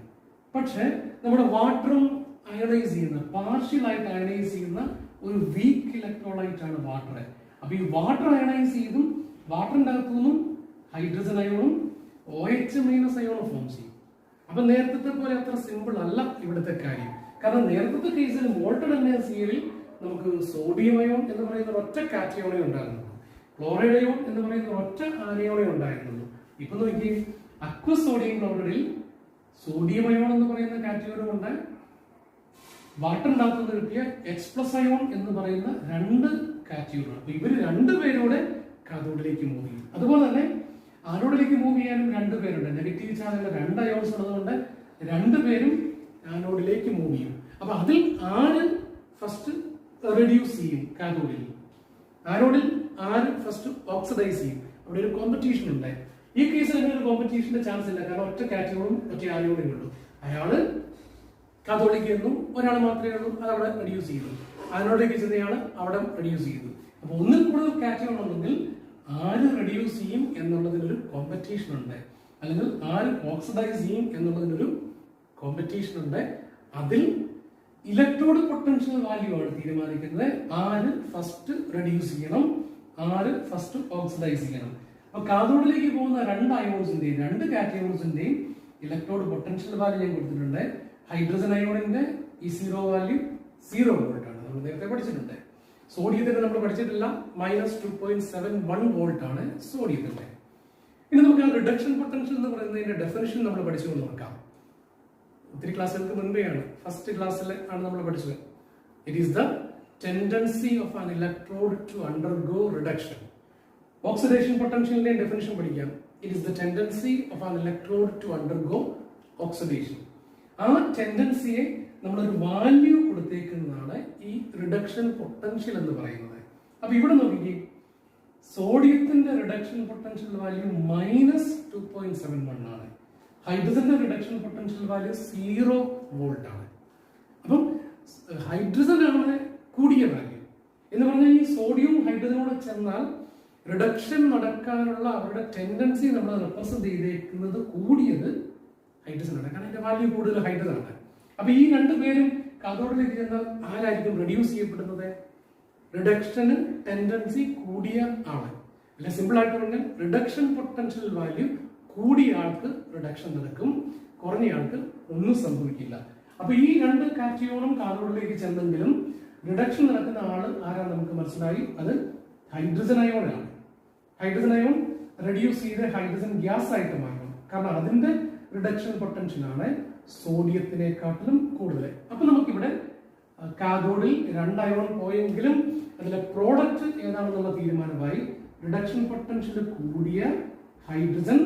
പക്ഷെ നമ്മുടെ വാട്ടറും അയണൈസ് ചെയ്യുന്ന, പാർഷ്യൽ ആയിട്ട് അയണൈസ് ചെയ്യുന്ന ഒരു വീക്ക് ഇലക്ട്രോലൈറ്റ് ആണ് വാട്ടർ. അപ്പൊ ഈ വാട്ടർ അയണൈസ് ചെയ്തും വാട്ടറിന്റെ അകത്തു നിന്നും ഹൈഡ്രജൻ അയോണും OH- അയോണും ഫോം ചെയ്യും. അപ്പൊ നേരത്തെ പോലെ അത്ര സിമ്പിൾ അല്ല ഇവിടുത്തെ കാര്യം. കാരണം നേരത്തെ കേസിൽ മോൾട്ടൺ NaCl നമുക്ക് സോഡിയം അയോൺ എന്ന് പറയുന്ന ഒറ്റ കാറ്റയോണേ ഉണ്ടായിരുന്നുള്ളൂ, ക്ലോറൈഡ് അയോൺ എന്ന് പറയുന്ന ഒറ്റ ആനയോണേ ഉണ്ടായിരുന്നുള്ളൂ. ഇപ്പൊ നോക്കി അക്വസ് സോഡിയം ക്ലോറൈഡിൽ സോഡിയം അയോൺ എന്ന് പറയുന്ന കാറ്റയോണും ഉണ്ട്, വാട്ടറിന്റെ അകത്ത് നിന്ന് കിട്ടിയ H+ അയോൺ എന്ന് പറയുന്ന രണ്ട് കാറ്റയോണാണ്. അപ്പൊ ഇവര് രണ്ടുപേരൂടെ കാഥോഡിലേക്ക് മൂവ് ചെയ്യും. അതുപോലെ തന്നെ ആനോഡിലേക്ക് മൂവ് ചെയ്യാനും രണ്ടുപേരുണ്ട്. നെഗറ്റീവ് ചാർജുള്ള രണ്ട് അയോൺസ് ഉള്ളതുകൊണ്ട് രണ്ടുപേരും ആനോഡിലേക്ക് മൂവ് ചെയ്യും. അപ്പൊ അതിൽ ആര് ഫസ്റ്റ് റെഡ്യൂസ് ചെയ്യും കാഥോഡിൽ, ആനോഡിൽ ആര് ഫസ്റ്റ് ഓക്സിഡൈസ് ചെയ്യും. അവിടെ ഒരു കോമ്പറ്റീഷൻ ഉണ്ട്. ഈ കേസിൽ അങ്ങനെ ഒരു കോമ്പറ്റീഷന്റെ ചാൻസ് ഇല്ല, കാരണം ഒറ്റ കാറ്റയോണും ഒറ്റ ആനോഡും ഉള്ളൂ. അയാള് കാഥോഡിലേക്ക് ചെന്നു, ഒരാൾ മാത്രമേ ഉള്ളൂ, അത് അവിടെ റെഡ്യൂസ് ചെയ്തു. ആനോഡിലേക്ക് ചെന്നയാള് അവിടെ റെഡ്യൂസ് ചെയ്തു. അപ്പൊ ഒന്നിൽ കൂടുതൽ കാറ്റയോൺ ഉണ്ടെങ്കിൽ ആര് റെഡ്യൂസ് ചെയ്യും എന്നുള്ളതിനൊരു കോമ്പറ്റീഷൻ ഉണ്ട്, അല്ലെങ്കിൽ ആര് ഓക്സിഡൈസ് ചെയ്യും എന്നുള്ളതിനൊരു കോമ്പറ്റീഷൻ ഉണ്ട്. അതിൽ ഇലക്ട്രോഡ് പൊട്ടൻഷ്യൽ വാല്യൂ ആണ് തീരുമാനിക്കുന്നത്. ആര് ഫസ്റ്റ് റെഡ്യൂസ് ചെയ്യണം, ആര് ഫസ്റ്റ് ഓക്സിഡൈസ് ചെയ്യണം. അപ്പൊ കാഥോഡിലേക്ക് പോകുന്ന രണ്ട് അയോൺസിന്റെയും രണ്ട് കാറ്റയോൺസിന്റെയും ഇലക്ട്രോഡ് പൊട്ടൻഷ്യൽ വാല്യൂ ഞാൻ കൊടുത്തിട്ടുണ്ട്. ഹൈഡ്രജൻ അയോണിന്റെ E0 വാല്യൂ 0 വോൾട്ട് ആണ്, നമ്മൾ നേരത്തെ പഠിച്ചിട്ടുണ്ട്. സോഡിയത്തിന്റെ നമ്മൾ പഠിച്ചിട്ടില്ല, -2.71 വോൾട്ട് ആണ് സോഡിയത്തിന്റെ. ഇനി നമുക്ക് ആ റിഡക്ഷൻ പൊട്ടൻഷ്യൽ എന്ന് പറയുന്നതിന്റെ ഡെഫിനിഷൻ നമ്മൾ പഠിച്ചു നോക്കാം. ഒത്തിരി ക്ലാസ്സുകൾക്ക് മുൻപെയാണ്, ഫസ്റ്റ് ക്ലാസ്സിൽ ആണ് നമ്മൾ പഠിച്ചത്. It is the tendency of an electrode to undergo reduction. Oxidation പൊട്ടൻഷ്യലിന്റെ ഡെഫിനിഷൻ പഠിക്കാം. It is the tendency of an electrode to undergo oxidation. ആ ടെൻഡൻസിയെ നമ്മളൊരു വാല്യൂ കൊടുത്തേക്കുന്നതാണ് ഈ റിഡക്ഷൻ പൊട്ടൻഷ്യൽ എന്ന് പറയുന്നത്. അപ്പൊ ഇവിടെ നോക്കിക്കേ, സോഡിയത്തിന്റെ റിഡക്ഷൻ പൊട്ടൻഷ്യൽ വാല്യൂ -2.71 ആണ്. ഹൈഡ്രജന്റെ റിഡക്ഷൻ പൊട്ടൻഷ്യൽ വാല്യൂ 0 വോൾട്ട് ആണ്. അപ്പം ഹൈഡ്രജൻ ആണ് കൂടിയ വാല്യൂ എന്ന് പറഞ്ഞാൽ ഈ സോഡിയം ഹൈഡ്രജനോട് ചെന്നാൽ റിഡക്ഷൻ നടക്കാനുള്ള അവരുടെ ടെൻഡൻസി നമ്മൾ റെപ്രസെന്റ് ചെയ്തേക്കുന്നത് കൂടിയത് ഹൈഡ്രജൻ ആണ്, കാരണം അതിന്റെ വാല്യൂ കൂടുതൽ ഹൈഡ്രജൻ ആണ്. അപ്പൊ ഈ രണ്ടുപേരും കാഥോഡിലേക്ക് ചെന്നാൽ ആരായിരിക്കും റെഡ്യൂസ് ചെയ്യപ്പെടുന്നത്? റിഡക്ഷന് ടെൻഡൻസി കൂടിയ ആണ്. അല്ലെ സിമ്പിൾ ആയിട്ട് പറഞ്ഞാൽ റിഡക്ഷൻ പൊട്ടൻഷ്യൽ വാല്യൂ കൂടിയ ആൾക്ക് റിഡക്ഷൻ നടക്കും, കുറഞ്ഞ ആൾക്ക് ഒന്നും സംഭവിക്കില്ല. അപ്പൊ ഈ രണ്ട് കാറ്റയോണും കാഥോഡിലേക്ക് ചെന്നെങ്കിലും റിഡക്ഷൻ നടക്കുന്ന ആള് ആരാ നമുക്ക് മനസ്സിലായി, അത് ഹൈഡ്രജൻ അയോണാണ്. ഹൈഡ്രജൻ അയോൺ റെഡ്യൂസ് ചെയ്ത് ഹൈഡ്രജൻ ഗ്യാസ് ആയിട്ട് മാറും. കാരണം അതിന്റെ റിഡക്ഷൻ പൊട്ടൻഷ്യൽ ആണ് സോഡിയത്തിനെക്കാട്ടിലും കൂടുതൽ. അപ്പൊ നമുക്കിവിടെ കാഥോഡിൽ 2 അയോൺ പോയെങ്കിലും അതിലെ പ്രോഡക്റ്റ് ഏതാണെന്നുള്ള തീരുമാനമായി. റിഡക്ഷൻ പൊട്ടൻഷ്യൽ കൂടിയ ഹൈഡ്രജൻ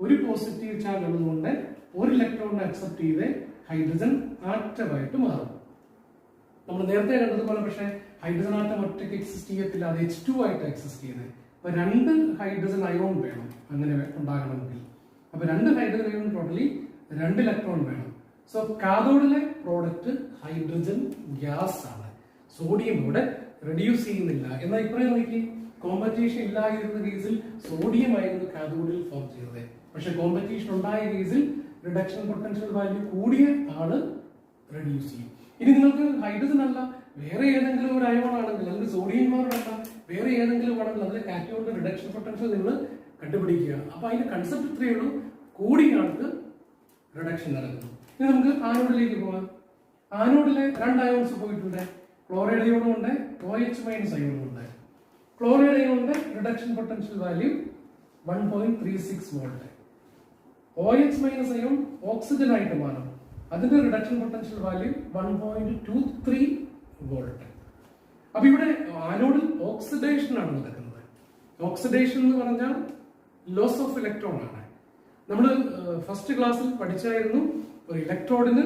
ഒരു പോസിറ്റീവ് ചാർജ് ഉള്ളതുകൊണ്ട് ഒരു ഇലക്ട്രോണിനെ അക്സെപ്റ്റ് ചെയ്ത് ഹൈഡ്രജൻ ആറ്റമായിട്ട് മാറും. നമ്മൾ നേരത്തെ കണ്ടതുപോലെ പക്ഷേ ഹൈഡ്രജൻ ആറ്റം ഒറ്റയ്ക്ക് എക്സിസ്റ്റ് ചെയ്യത്തില്ല, അത് H2 ആയിട്ട് എക്സിസ്റ്റ് ചെയ്യുന്നത്. അപ്പൊ 2 ഹൈഡ്രജൻ അയോൺ വേണം അങ്ങനെ ഉണ്ടാകണമെങ്കിൽ. അപ്പൊ 2 ഹൈഡ്രജൻ അയോൺ ടോട്ടലി 2 ഇലക്ട്രോൺ വേണം. സോ കാഥോഡിലെ പ്രോഡക്റ്റ് ഹൈഡ്രജൻ ഗ്യാസ് ആണ്. സോഡിയം ഇവിടെ റെഡ്യൂസ് ചെയ്യുന്നില്ല. എന്നാൽ ഇപ്പറേ നോക്കി, കോമ്പറ്റീഷൻ ഇല്ലാതിരുന്ന കേസിൽ സോഡിയം ആയിരുന്നു കാഥോഡിൽ ഫോം ചെയ്തത്. പക്ഷെ കോമ്പറ്റീഷൻ ഉണ്ടായ കേസിൽ റിഡക്ഷൻ പൊട്ടൻഷ്യൽ വാല്യൂ കൂടിയ ആള് റെഡ്യൂസ് ചെയ്യും. ഇനി നിങ്ങൾക്ക് ഹൈഡ്രജൻ അല്ല വേറെ ഏതെങ്കിലും ഒരു അയോൺ ആണെങ്കിൽ, അല്ലെങ്കിൽ സോഡിയം അല്ല വേറെ ഏതെങ്കിലും ആണെങ്കിൽ അതിലെ കാറ്റയോണിന്റെ റിഡക്ഷൻ പൊട്ടൻഷ്യൽ നിങ്ങൾ കണ്ടുപിടിക്കുക. അപ്പൊ അതിന്റെ കൺസെപ്റ്റ് ഇത്രയേ ഉള്ളൂ, കൂടിയ ആൾക്ക് റിഡക്ഷൻ നടക്കുന്നു. ഇനി നമുക്ക് ആനോഡിലേക്ക് പോകാം. ആനോഡിലെ 2 അയോൺസ് പോയിട്ടുണ്ട്, ക്ലോറൈഡ് അയോണും ഉണ്ട്, OH- അയോണും ഉണ്ട്. ക്ലോറൈഡ് അയോണിന്റെ reduction potential value 1.36 volt. OH- ion oxygen ആയിട്ട് മാറും, അതിന്റെ റിഡക്ഷൻ പൊട്ടൻഷ്യൽ വാല്യൂ 1.23 വോൾട്ട്. അപ്പൊ ഇവിടെ ആനോഡിൽ ഓക്സിഡേഷൻ ആണ് നടക്കുന്നത്. ഓക്സിഡേഷൻ എന്ന് പറഞ്ഞാൽ ലോസ് ഓഫ് ഇലക്ട്രോൺ ആണ്. നമ്മൾ ഫസ്റ്റ് ക്ലാസ്സിൽ പഠിച്ചായിരുന്നു, ഒരു ഇലക്ട്രോഡിന്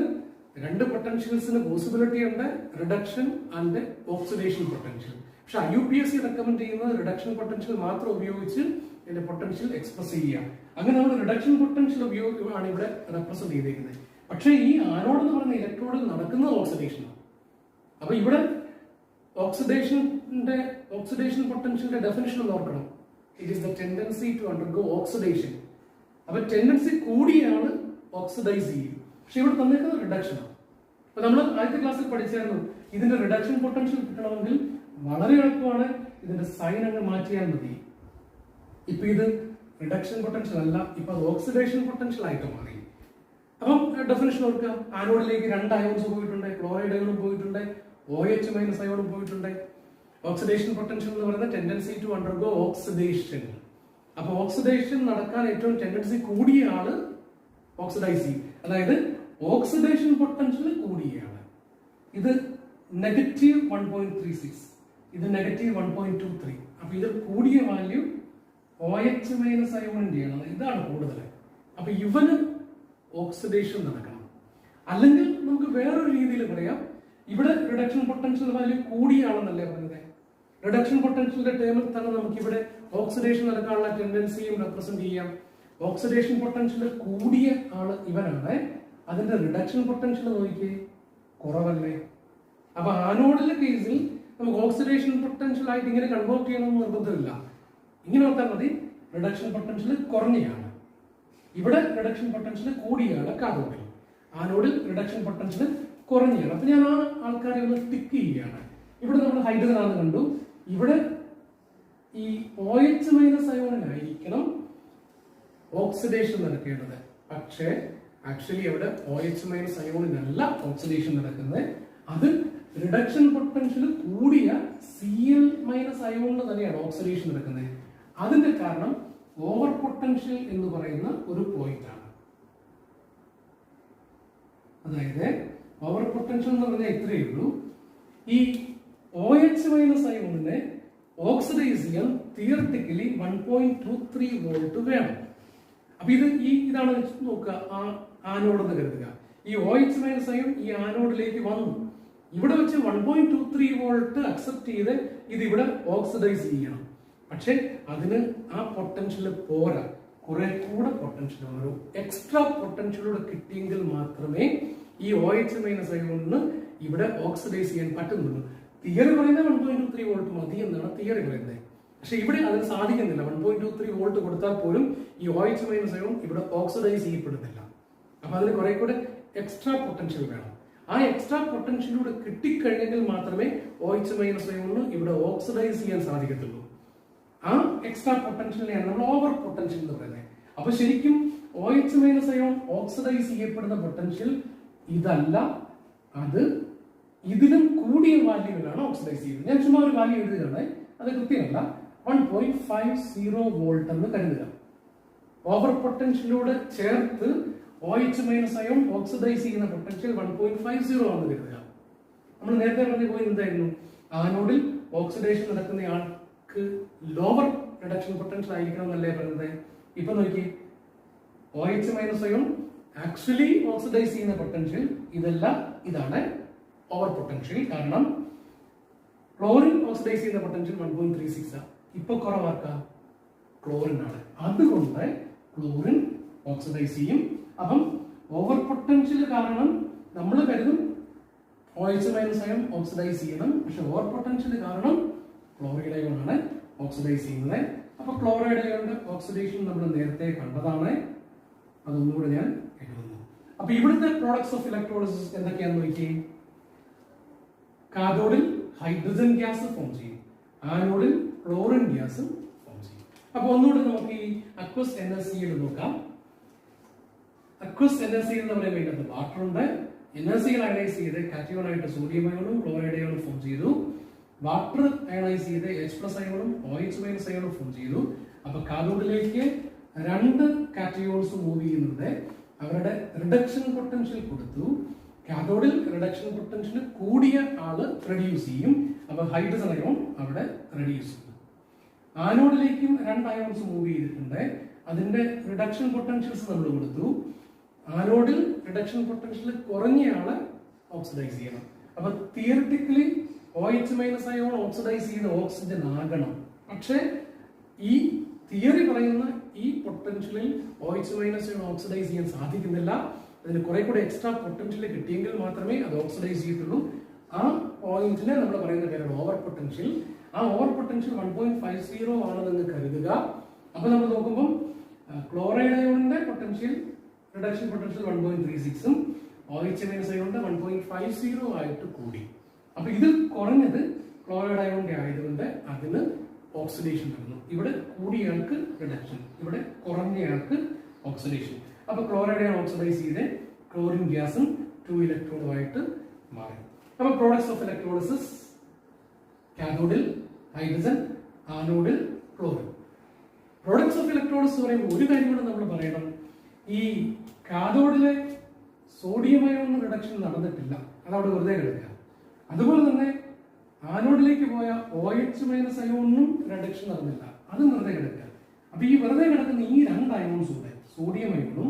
2 പൊട്ടൻഷ്യൽസിന് പോസിബിലിറ്റി ഉണ്ട്, റിഡക്ഷൻ ആൻഡ് ഓക്സിഡേഷൻ പൊട്ടൻഷ്യൽ. പക്ഷെ IUPAC റെക്കമെൻഡ് ചെയ്യുന്നത് റിഡക്ഷൻ പൊട്ടൻഷ്യൽ മാത്രം ഉപയോഗിച്ച് ഇതിന്റെ പൊട്ടൻഷ്യൽ എക്സ്പ്രസ് ചെയ്യുക. അങ്ങനെ നമ്മൾ റിഡക്ഷൻ പൊട്ടൻഷ്യൽ ഉപയോഗിക്കുകയാണ് ഇവിടെ റെപ്രസെന്റ് ചെയ്തിരിക്കുന്നത്. പക്ഷേ ഈ ആനോഡ് എന്ന് പറയുന്ന ഇലക്ട്രോഡിൽ നടക്കുന്നത് ഓക്സിഡേഷനാണ്. അപ്പൊ ഇവിടെ ഓക്സിഡേഷൻ പൊട്ടൻഷ്യലിന്റെ ഡെഫിനിഷൻ ഒന്ന് ഓർക്കണം. It is the tendency to undergo oxidation. അപ്പൊ ടെൻഡൻസി കൂടിയാണ് ഓക്സിഡൈസ് ചെയ്യും. പക്ഷെ ഇവിടെ തന്നിരിക്കുന്നത് റിഡക്ഷനാണ്. അപ്പൊ നമ്മൾ ആദ്യത്തെ ക്ലാസ്സിൽ പഠിച്ചായിരുന്നു, ഇതിന്റെ റിഡക്ഷൻ പൊട്ടൻഷ്യൽ കിട്ടണമെങ്കിൽ വളരെ എളുപ്പമാണ്, ഇതിന്റെ സൈൻ അങ്ങ് മാറ്റിയാൽ മതി. ഇപ്പൊ ഇത് റിഡക്ഷൻ പൊട്ടൻഷ്യൽ അല്ല, ഇപ്പൊ അത് ഓക്സിഡേഷൻ പൊട്ടൻഷ്യൽ ആയിട്ട് മാറി. അപ്പം ഡെഫിനിഷൻ ഓർക്കുക, ആനോഡിലേക്ക് 2 അയോൺസ് പോയിട്ടുണ്ട്, ക്ലോറൈഡ് അയോണും പോയിട്ടുണ്ട്, OH- അയോണും പോയിട്ടുണ്ട്. ഓക്സിഡേഷൻ പൊട്ടൻഷ്യൽ എന്ന് പറയുന്നത് ടെൻഡൻസി ടു അണ്ടർഗോ ഓക്സിഡേഷൻ. അപ്പൊ ഓക്സിഡേഷൻ നടക്കാൻ ഏറ്റവും ടെൻഡൻസി കൂടിയ ആള് ഓക്സിഡൈസ് ചെയ്യും. അതായത് ഓക്സിഡേഷൻ പൊട്ടൻഷ്യൽ കൂടിയാണ്. ഇത് -1.36, ഇത് -1.23. അപ്പൊ ഇത് കൂടിയ വാല്യൂ OH- അയോണിന്റെയാണ്, ഇതാണ് കൂടുതൽ. അപ്പൊ ഇവന് ഓക്സിഡേഷൻ നടക്കണം. അല്ലെങ്കിൽ നമുക്ക് വേറൊരു രീതിയിൽ പറയാം, ഇവിടെ റിഡക്ഷൻ പൊട്ടൻഷ്യൽ വാല്യൂ കൂടിയാണെന്നല്ലേ പറഞ്ഞത്. റിഡക്ഷൻ പൊട്ടൻഷ്യലിന്റെ ടേമിൽ തന്നെ നമുക്ക് ഇവിടെ ഓക്സിഡേഷൻ നടക്കാനുള്ള ടെൻഡൻസിയും റെപ്രസെന്റ് ചെയ്യാം. ഓക്സിഡേഷൻ പൊട്ടൻഷ്യൽ കൂടിയ ആള് ഇവനാണ്, അതിന്റെ റിഡക്ഷൻ പൊട്ടൻഷ്യൽ നോക്കിയേ കുറവല്ലേ. അപ്പൊ ആനോഡിലെ കേസിൽ നമുക്ക് ഓക്സിഡേഷൻ പൊട്ടൻഷ്യൽ ആയിട്ട് ഇങ്ങനെ കൺവേർട്ട് ചെയ്യണമെന്ന് നിർബന്ധമില്ല. ഇങ്ങനെ ഓർത്താൽ മതി, റിഡക്ഷൻ പൊട്ടൻഷ്യൽ കുറഞ്ഞയാണ്. ഇവിടെ റിഡക്ഷൻ പൊട്ടൻഷ്യൽ കൂടിയാണ് കാഥോഡിൽ, ആനോഡിൽ റിഡക്ഷൻ പൊട്ടൻഷ്യൽ കുറഞ്ഞാണ്. അപ്പൊ ഞാൻ ആ ആൾക്കാരെ ഒന്ന് ടിക്ക് ചെയ്യുകയാണ്. ഇവിടെ നമ്മൾ ഹൈഡ്രജൻ ആണെന്ന് കണ്ടു, ഇവിടെ ഈ OH- അയോണിനായിരിക്കണം ഓക്സിഡേഷൻ നടക്കേണ്ടത്. പക്ഷേ ആക്ച്വലി അവിടെ OH- അയോണിനല്ല ഓക്സിഡേഷൻ നടക്കുന്നത്, അത് റിഡക്ഷൻ പൊട്ടൻഷ്യൽ കൂടിയ Cl- അയോണിന് തന്നെയാണ് ഓക്സിഡേഷൻ നടക്കുന്നത്. അതിന്റെ കാരണം ഓവർ പൊട്ടൻഷ്യൽ എന്ന് പറയുന്ന ഒരു പോയിന്റ് ആണ്. അതായത് ഓവർ പൊട്ടൻഷ്യൽ എന്ന് പറഞ്ഞാൽ ഇത്രയേ ഉള്ളൂ, ഈ OH- അയോണിനെ ഓക്സിഡൈസ് ചെയ്യാൻ തിയററ്റിക്കലി 1.23 വോൾട്ട് വേണം. അപ്പൊ ഇതാണ് നോക്കുക, ആനോഡ് എന്ന് കരുതുക. ഈ OH- അയോൺ ഈ ആനോഡിലേക്ക് വന്നു, ഇവിടെ വെച്ച് 1.23 വോൾട്ട് അക്സെപ്റ്റ് ചെയ്ത് ഇത് ഇവിടെ ഓക്സിഡൈസ് ചെയ്യണം. പക്ഷെ അതിന് ആ പൊട്ടൻഷ്യൽ പോരാ, കുറെ കൂടെ പൊട്ടൻഷ്യൽ, ഒരു എക്സ്ട്രാ പൊട്ടൻഷ്യലൂടെ കിട്ടിയെങ്കിൽ മാത്രമേ ഈ OH- അയോണിന് ഇവിടെ ഓക്സിഡൈസ് ചെയ്യാൻ പറ്റുന്നുള്ളൂ. തിയറി പറയുന്നത് 1.23 വോൾട്ട് മതി എന്നാണ് തിയറി പറയുന്നത്. പക്ഷെ ഇവിടെ അതിന് സാധിക്കുന്നില്ല. 1.23 വോൾട്ട് കൊടുത്താൽ പോലും ഈ OH- അയോൺ ഇവിടെ ഓക്സിഡൈസ് ചെയ്യപ്പെടുന്നില്ല. അപ്പൊ അതിന് കുറെ കൂടെ എക്സ്ട്രാ പൊട്ടൻഷ്യൽ വേണം. ആ എക്സ്ട്രാ പൊട്ടൻഷ്യലൂടെ കിട്ടിക്കഴിഞ്ഞെങ്കിൽ മാത്രമേ OH- അയോണിന് ഇവിടെ ഓക്സിഡൈസ് ചെയ്യാൻ സാധിക്കത്തുള്ളൂ. ആ എക്സ്ട്രാ പൊട്ടൻഷ്യലിനെയാണ് നമ്മൾ ഓവർ പൊട്ടൻഷ്യൽ എന്ന് പറയുന്നത്. അപ്പൊ ശരിക്കും OH മൈനസ് അയോൺ ഓക്സിഡൈസ് ചെയ്യപ്പെടുന്ന പൊട്ടൻഷ്യൽ ഇതല്ല, അത് ഇതിലും കൂടിയ വാല്യൂവിലാണ് ഓക്സിഡൈസ് ചെയ്യുന്നത്. ഞാൻ ചുമ്മാ ഒരു വാല്യൂ എഴുതുകയാണ്, അത് കൃത്യമല്ല. 1.50 വോൾട്ട് എന്ന് കരുതുക. ഓവർ പൊട്ടൻഷ്യലോട് ചേർത്ത് OH മൈനസ് അയോൺ ഓക്സിഡൈസ് ചെയ്യുന്ന പൊട്ടൻഷ്യൽ 1.50 ആണെന്ന് കരുതുക. നമ്മൾ നേരത്തെ പറഞ്ഞു പോയി എന്തായിരുന്നു, ആനോഡിൽ ഓക്സിഡേഷൻ നടക്കുന്ന ആൾക്ക് ലോവർ റിഡക്ഷൻ പൊട്ടൻഷ്യൽ ആയിരിക്കണം എന്നല്ലേ പറയുന്നത്. ഇപ്പൊ നോക്കി, OH minus ion actually oxidise ചെയ്യുന്ന പൊട്ടൻഷ്യൽ ഇതാണ് ഓവർ പൊട്ടൻഷ്യൽ. കാരണം ക്ലോറിൻ ഓക്സിഡൈസ് ചെയ്യുന്ന പൊട്ടൻഷ്യൽ 1.36 ഇപ്പൊ കുറവാക്കാം ക്ലോറിൻ ആണ്. അതുകൊണ്ട് ക്ലോറിൻ ഓക്സിഡൈസ് ചെയ്യും. അപ്പം ഓവർ പൊട്ടൻഷ്യൽ കാരണം നമ്മൾ കരുതും OH മൈനസ് അയോൺ ഓക്സിഡൈസ് ചെയ്യണം, പക്ഷെ ഓവർ പൊട്ടൻഷ്യൽ കാരണം ക്ലോറൈഡ് അയോൺ ആണ് ഓക്സിഡൈസ് ചെയ്യുന്നത്. അപ്പൊ ക്ലോറൈഡ് അയോണിന്റെ ഓക്സിഡേഷൻ നമ്മൾ നേരത്തെ കണ്ടതാണ്, അതൊന്നുകൂടെ ഞാൻ എഴുതുന്നു. അപ്പൊ ഇവിടുത്തെ പ്രോഡക്ട്സ് ഓഫ് ഇലക്ട്രോളിസിസ് എന്തൊക്കെയാണെന്ന് നോക്കിയേ. കാഥോഡിൽ ഹൈഡ്രജൻ ഗ്യാസ് ഫോം ചെയ്യും, ആനോഡിൽ ക്ലോറിൻ ഗ്യാസ് ഫോം ചെയ്യും. അപ്പൊ ഒന്നുകൂടെ നമുക്ക് ഈ അക്വസ് NaCl നോക്കാം. അക്വസ് NaCl എന്ന് പറയുമ്പോൾ ഇതിനകത്ത് വാട്ടർ ഉണ്ട്. NaCl അയണൈസ് ചെയ്ത് കാറ്റയോൺ ആയിട്ട് സോഡിയം അയോണും ക്ലോറൈഡ് അയോണും ഫോം ചെയ്തു. വാട്ടർ അയണൈസ് ചെയ്ത് H+ അയോണും OH മൈനസ് അയോണും ഫോം ചെയ്തു. അപ്പൊ കാഥോഡിലേക്ക് 2 കാറ്റയോൺസ് മൂവ് ചെയ്യുന്നുണ്ട്. അവരുടെ റിഡക്ഷൻ പൊട്ടൻഷ്യൽ കൊടുത്തു. കാഥോഡിൽ റിഡക്ഷൻ പൊട്ടൻഷ്യൽ കൂടിയ ആള് റെഡ്യൂസ് ചെയ്യും. അപ്പൊ ഹൈഡ്രജൻ അയോൺ അവിടെ റെഡ്യൂസ് ചെയ്യും. ആനോഡിലേക്കും 2 അയോൺസ് മൂവ് ചെയ്തിട്ടുണ്ട്. അതിന്റെ റിഡക്ഷൻ പൊട്ടൻഷ്യൽസ് നമ്മൾ കൊടുത്തു. ആനോഡിൽ റിഡക്ഷൻ പൊട്ടൻഷ്യൽ കുറഞ്ഞയാളെ ഓക്സിഡൈസ് ചെയ്യണം. അപ്പൊ theoretically OH minus ion oxidise ചെയ്ത ഓക്സിജൻ ആകണം. പക്ഷെ ഈ തിയറി പറയുന്ന ഈ പൊട്ടൻഷ്യലിൽ OH മൈനസ് അയോൺ ഓക്സിഡൈസ് ചെയ്യാൻ സാധിക്കുന്നില്ല. അതിന് കുറെ കൂടെ എക്സ്ട്രാ പൊട്ടൻഷ്യൽ കിട്ടിയെങ്കിൽ മാത്രമേ അത് ഓക്സിഡൈസ് ചെയ്യത്തുള്ളൂ. ആ പോയിന്റിനെ നമ്മൾ പറയുന്ന പേരാണ് ഓവർ പൊട്ടൻഷ്യൽ. ആ ഓവർ പൊട്ടൻഷ്യൽ 1.50 ആണെന്ന് കരുതുക. അപ്പൊ നമ്മൾ നോക്കുമ്പോൾ ക്ലോറൈഡ് അയോണിന്റെ പൊട്ടൻഷ്യൽ റിഡക്ഷൻ പൊട്ടൻഷ്യൽ 1.36ഉം OH മൈനസ് അയോണിന്റെ 1.50 ആയിട്ട് കൂടി. അപ്പൊ ഇത് കുറഞ്ഞത് ക്ലോറൈഡ് അയോണിന്റെ ആയതുകൊണ്ട് അതിന് ഓക്സിഡേഷൻ നടന്നു. ഇവിടെ കൂടിയയാൾക്ക് റിഡക്ഷൻ, ഇവിടെ കുറഞ്ഞയാൾക്ക് ഓക്സിഡേഷൻ. അപ്പൊ ക്ലോറൈഡ് അയോൺ ഓക്സിഡൈസ് ചെയ്ത് ക്ലോറിൻ ഗ്യാസും 2 ഇലക്ട്രോണുമായിട്ട് മാറി. അപ്പൊ പ്രോഡക്ട്സ് ഓഫ് ഇലക്ട്രോളിസിസ് കാഥോഡിൽ ഹൈഡ്രജൻ, ആനോഡിൽ ക്ലോറിൻ. പ്രോഡക്ട്സ് ഓഫ് ഇലക്ട്രോളിസിസ് പറയുമ്പോൾ ഒരു കാര്യം കൂടെ നമ്മൾ പറയണം. ഈ കാഥോഡിലെ സോഡിയം അയോൺ റിഡക്ഷൻ നടന്നിട്ടില്ല, അതവിടെ വെറുതെ കിടക്കുക. അതുപോലെ തന്നെ ആനോഡിലേക്ക് പോയ OH മൈനസ് അയോണിനും റിഡക്ഷൻ നടന്നില്ല, അതും വെറുതെ കിടക്കുക. അപ്പൊ ഈ വെറുതെ കിടക്കുന്ന ഈ 2 അയോൺസ് കൂടെ സോഡിയം അയോണും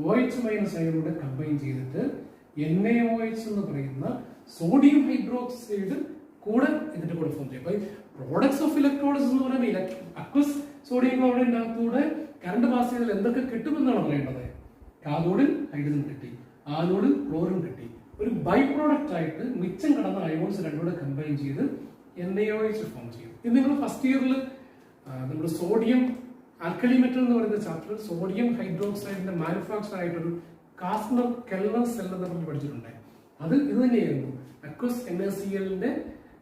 OH മൈനസ് അയോണൂടെ കമ്പൈൻ ചെയ്തിട്ട് NaOH എന്ന് പറയുന്ന സോഡിയം ഹൈഡ്രോക്സൈഡ് കൂടെ ഇതിന്റെ കൂടെ ഫോം ചെയ്യും. അപ്പൊ പ്രോഡക്ട്സ് ഓഫ് ഇലക്ട്രോളിസിസ് എന്ന് പറയുമ്പോൾ അക്വസ് സോഡിയം ക്ലോറൈഡിന്റെ അകത്തൂടെ കറണ്ട് പാസ് ചെയ്താൽ എന്തൊക്കെ കിട്ടുമെന്നാണ് പറയേണ്ടത്. കാഥോഡിൽ ഹൈഡ്രജൻ കിട്ടി, ആനോഡിൽ ക്ലോറിൻ കിട്ടി. ഒരു ബൈ പ്രോഡക്റ്റ് ആയിട്ട് മിച്ചം കടന്ന അയോൺസ് രണ്ടുകൂടെ കമ്പൈൻ ചെയ്ത് NaOH ഫോം ചെയ്തു. ഇത് നിങ്ങൾ ഫസ്റ്റ് ഇയറിൽ നമ്മുടെ സോഡിയം ആൽക്കലി മെറ്റൽ എന്ന് പറയുന്ന ചാപ്റ്ററിൽ സോഡിയം ഹൈഡ്രോക്സൈഡിന്റെ മാനുഫാക്ചർ ആയിട്ടൊരു കാസ്നർ കെൽനർ സെൽ എന്ന് പറഞ്ഞ് പഠിച്ചിട്ടുണ്ട്. അത് ഇത് തന്നെയായിരുന്നു അക്വസ് NaClന്റെ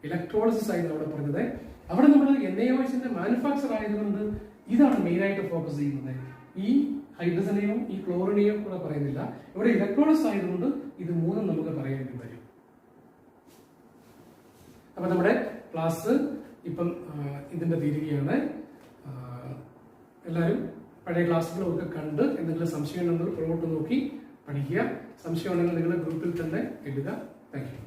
ഇലക്ട്രോളിസിസ് ആയിരുന്നു അവിടെ പറഞ്ഞത്. അവിടെ നമ്മൾ NaOHന്റെ മാനുഫാക്ചർ ആയതുകൊണ്ട് ഇതാണ് മെയിൻ ആയിട്ട് ഫോക്കസ് ചെയ്യുന്നത്. ഈ ഹൈഡ്രജനെയോ ഈ ക്ലോറിനെയോ കൂടെ പറയുന്നില്ല. ഇവിടെ ഇലക്ട്രോളിസിസ് ആയതുകൊണ്ട് ഇത് മൂന്നും നമുക്ക് പറയേണ്ടി വരും. അപ്പൊ നമ്മുടെ ക്ലാസ് ഇപ്പം ഇതിന്റെ തീരുകയാണ്. എല്ലാവരും പഴയ ക്ലാസ്സുകളൊക്കെ കണ്ട് എന്തെങ്കിലും സംശയം ഉണ്ടെങ്കിൽ പുറകോട്ട് നോക്കി പഠിക്കുക. സംശയം ഉണ്ടെങ്കിൽ നിങ്ങളുടെ ഗ്രൂപ്പിൽ തന്നെ ഇടുക. Thank you.